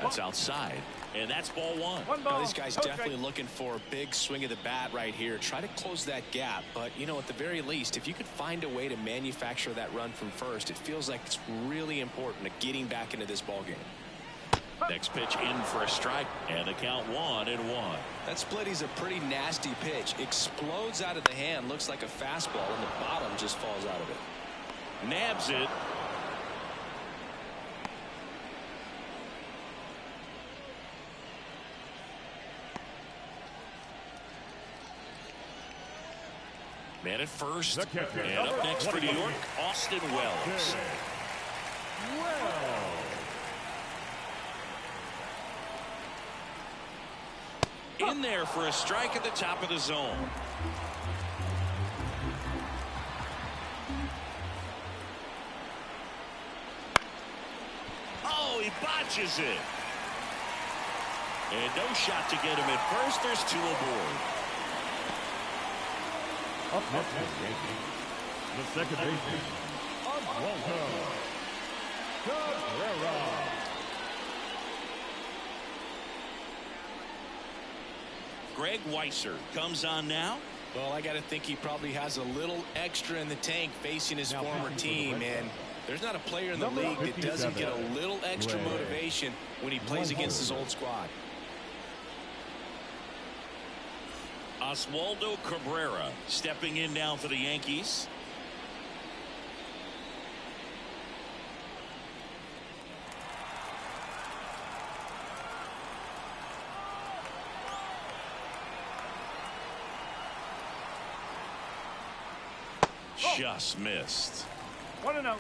That's outside, and that's ball 1. Well, these guys definitely looking for a big swing of the bat right here. Try to close that gap, but you know, at the very least, if you could find a way to manufacture that run from first, it feels like it's really important to getting back into this ball game. Next pitch in for a strike, and the count 1-1. That split is a pretty nasty pitch. Explodes out of the hand, looks like a fastball, and the bottom just falls out of it. Nabs it. Man at first, and up next for New York, Austin Wells. In there for a strike at the top of the zone. Oh, he botches it. And no shot to get him at first. There's 2 aboard. Up next, the second baseman, Walter Cabrera. Greg Weiser comes on now. Well, I got to think he probably has a little extra in the tank facing his former team, and there's not a player in the league that doesn't get a little extra motivation when he plays against his old squad. Oswaldo Cabrera stepping in now for the Yankees. Just missed. 1-0.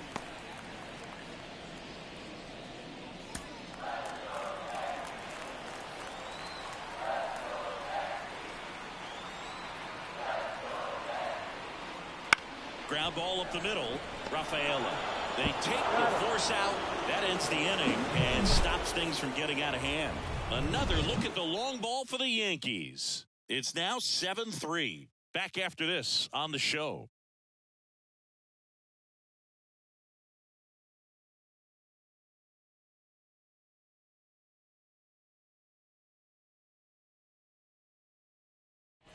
Ground ball up the middle. Rafaela. They take the force out. That ends the inning and stops things from getting out of hand. Another look at the long ball for the Yankees. It's now 7-3. Back after this on the show.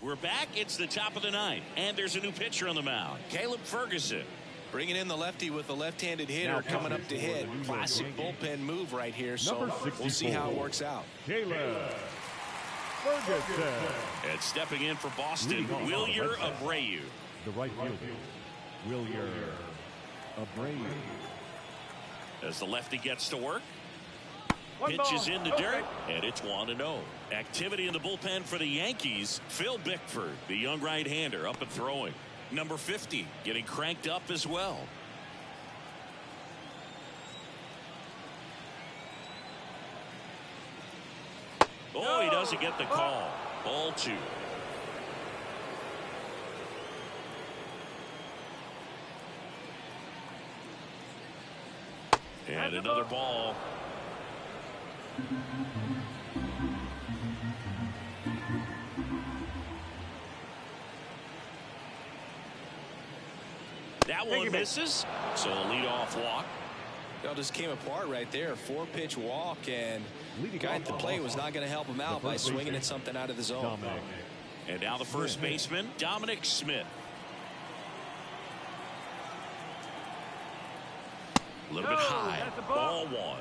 We're back. It's the top of the ninth, and there's a new pitcher on the mound, Caleb Ferguson. Bringing in the lefty with a left-handed hitter coming up to hit. Classic bullpen move right here, so we'll see how it works out. Caleb Ferguson. And stepping in for Boston, Wilyer Abreu. The right fielder, Wilyer Abreu. As the lefty gets to work. Pitches in the dirt, and it's 1-0. Activity in the bullpen for the Yankees. Phil Bickford, the young right-hander, up and throwing. Number 50, getting cranked up as well. Oh, he doesn't get the call. Ball 2. And another ball. That one misses, so a leadoff walk. It just came apart right there. 4-pitch walk, and the guy at the plate was not going to help him out by swinging at something out of the zone. And now the first baseman, Dominic Smith. A little bit high. Ball 1.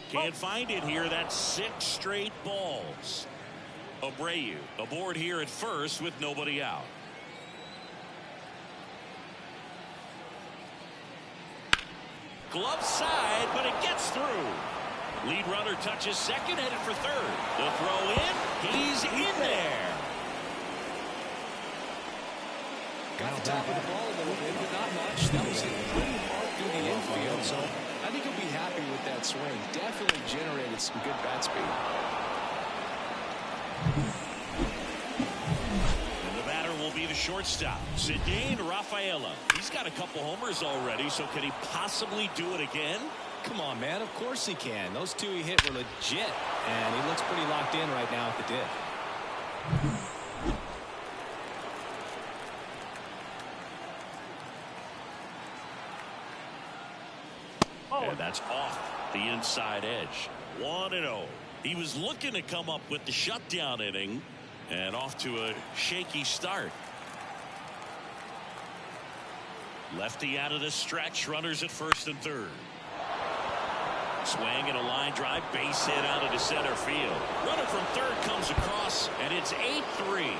Can't find it here. That's 6 straight balls. Abreu aboard here at first with nobody out. Glove side, but it gets through. Lead runner touches second, headed for third. The throw in. He's in there. Got the top of the ball a little bit, but not much. That was hit pretty hard through the infield, so I think he'll be happy with that swing. Definitely generated some good bat speed. And the batter will be the shortstop, Ceddanne Rafaela. He's got a couple homers already, so can he possibly do it again? Come on, man. Of course he can. Those 2 he hit were legit, and he looks pretty locked in right now at the div. And that's off the inside edge. 1-0. He was looking to come up with the shutdown inning, and off to a shaky start. Lefty out of the stretch. Runners at first and third. Swing and a line drive. Base hit out into center field. Runner from third comes across, and it's 8-3.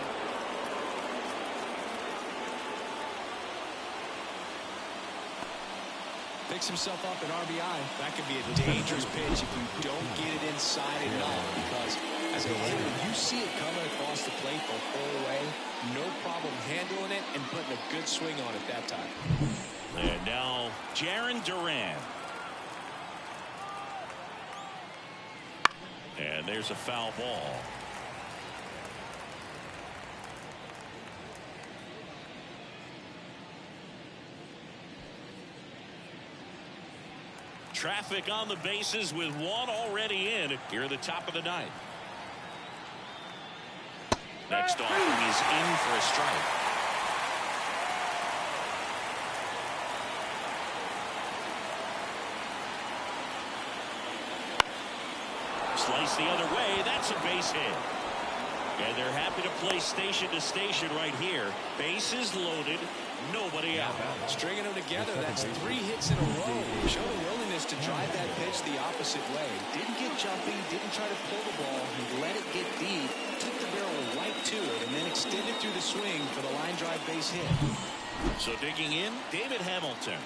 Picks himself up an RBI. That could be a dangerous pitch if you don't get it inside enough, because as a hitter, you see it coming across the plate the whole way. No problem handling it and putting a good swing on it that time. And now Jarren Duran. And there's a foul ball. Traffic on the bases with 1 already in here at the top of the ninth. Next offering is in for a strike. Slice the other way. That's a base hit. And they're happy to play station to station right here. Bases loaded. Nobody out. Stringing them together, that's 3 hits in a row. Showed a willingness to drive that pitch the opposite way. Didn't get jumpy, didn't try to pull the ball. He let it get deep, took the barrel right to it, and then extended through the swing for the line drive base hit. So digging in, David Hamilton.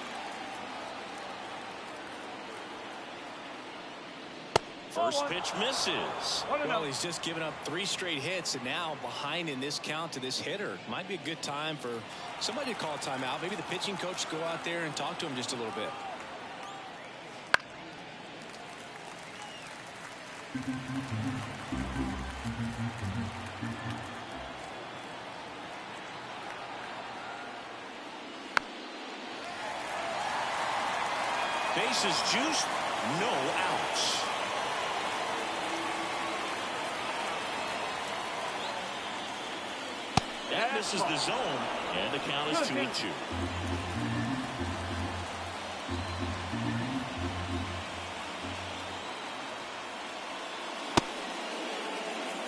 First pitch misses. Well, he's just given up 3 straight hits, and now behind in this count to this hitter. Might be a good time for somebody to call a timeout. Maybe the pitching coach go out there and talk to him just a little bit. Bases juiced, no outs. That misses the zone, and the count is 2-2.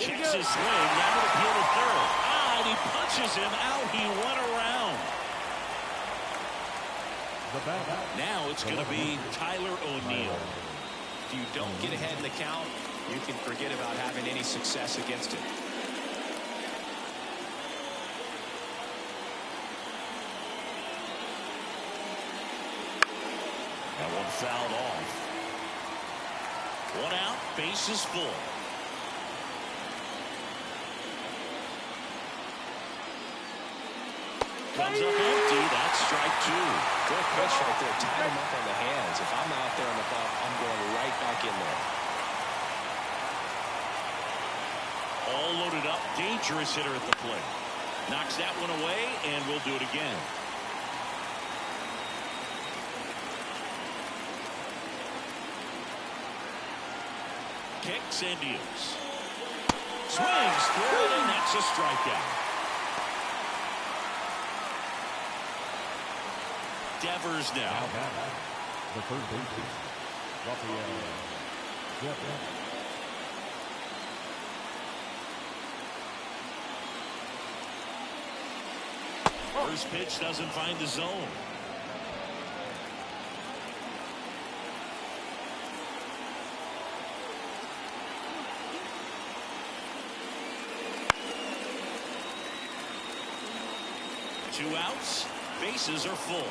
Checks his swing, now to appeal to third. And he punches him out. He went around. Now it's going to be Tyler O'Neill. If you don't get ahead in the count, you can forget about having any success against it. That one fouled off. 1 out, bases full. Comes up empty. That's strike 2. Good pitch right there. Tied him up on the hands. If I'm out there on the bump, I'm going right back in there. All loaded up. Dangerous hitter at the plate. Knocks that one away, and we'll do it again. Kicks and deals. Swings through it, and that's a strikeout. Devers now. The third baseman, Rafael. First pitch doesn't find the zone. Two outs. Bases are full.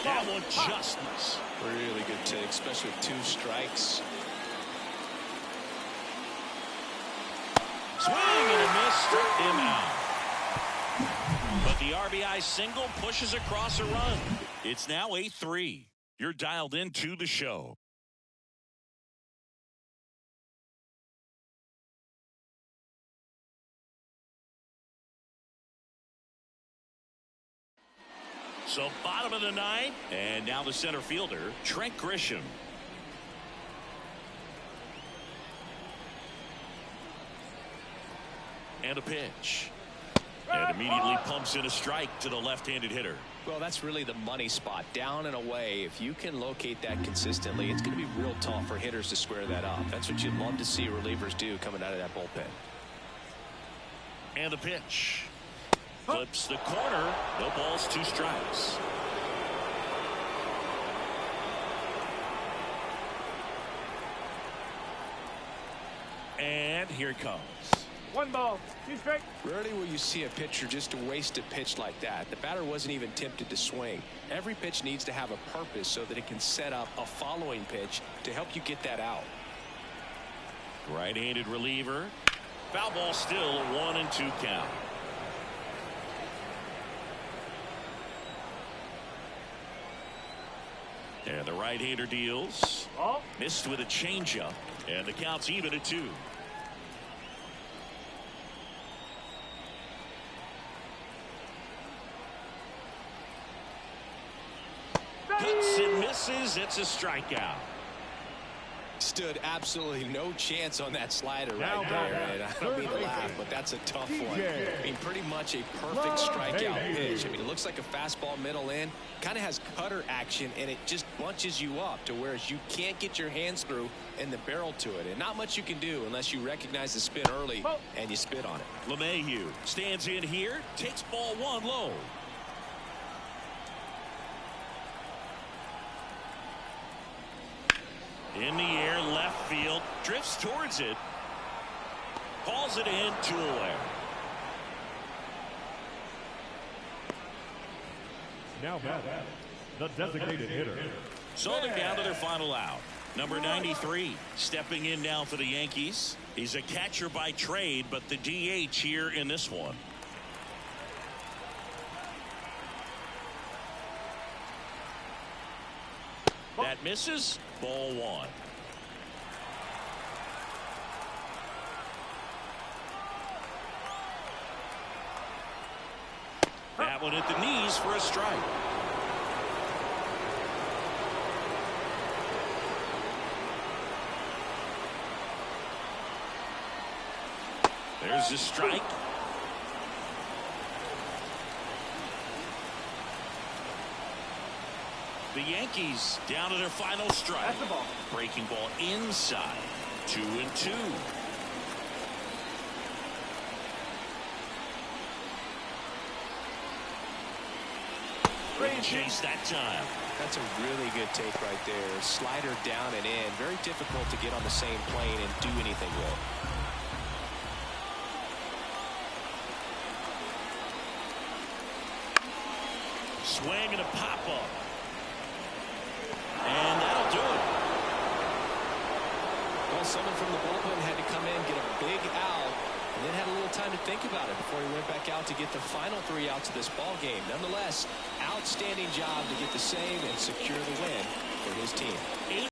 That one just missed. Really good take, especially with 2 strikes. Swing and a miss, struck him out. But the RBI single pushes across a run. It's now 8-3. You're dialed into the show. So bottom of the 9th, and now the center fielder, Trent Grisham. And a pitch. And immediately pumps in a strike to the left-handed hitter. Well, that's really the money spot. Down and away. If you can locate that consistently, it's going to be real tough for hitters to square that up. That's what you'd love to see relievers do coming out of that bullpen. And a pitch. Clips the corner. No balls, 2 strikes. And here it comes. 1 ball, 2 strikes. Rarely will you see a pitcher just waste a pitch like that. The batter wasn't even tempted to swing. Every pitch needs to have a purpose so that it can set up a following pitch to help you get that out. Right-handed reliever. Foul ball still, a 1-2 count. And the right-hander deals. Missed with a changeup. And the count's even at 2. Cuts and misses. It's a strikeout. Stood absolutely no chance on that slider right there. And I don't mean to laugh, but that's a tough one. I mean, pretty much a perfect strikeout pitch. I mean, it looks like a fastball middle in. Kind of has cutter action, and it just bunches you up to where you can't get your hands through and the barrel to it. And not much you can do unless you recognize the spin early and you spit on it. LeMahieu stands in here, takes ball one low. In the air, left field, drifts towards it. Calls it in, 2 away. Now batting, the designated hitter. So they're down to their final out. Number 93 stepping in now for the Yankees. He's a catcher by trade, but the DH here in this one. That misses. Ball 1. That one at the knees for a strike. There's the strike. The Yankees down to their final strike. That's the ball. Breaking ball inside. 2-2. Great chase that time. That's a really good take right there. Slider down and in. Very difficult to get on the same plane and do anything with. Swing and a pop-up. And that'll do it. Well, someone from the bullpen had to come in, get a big out, and then had a little time to think about it before he went back out to get the final 3 outs of this ball game. Nonetheless, outstanding job to get the save and secure the win for his team.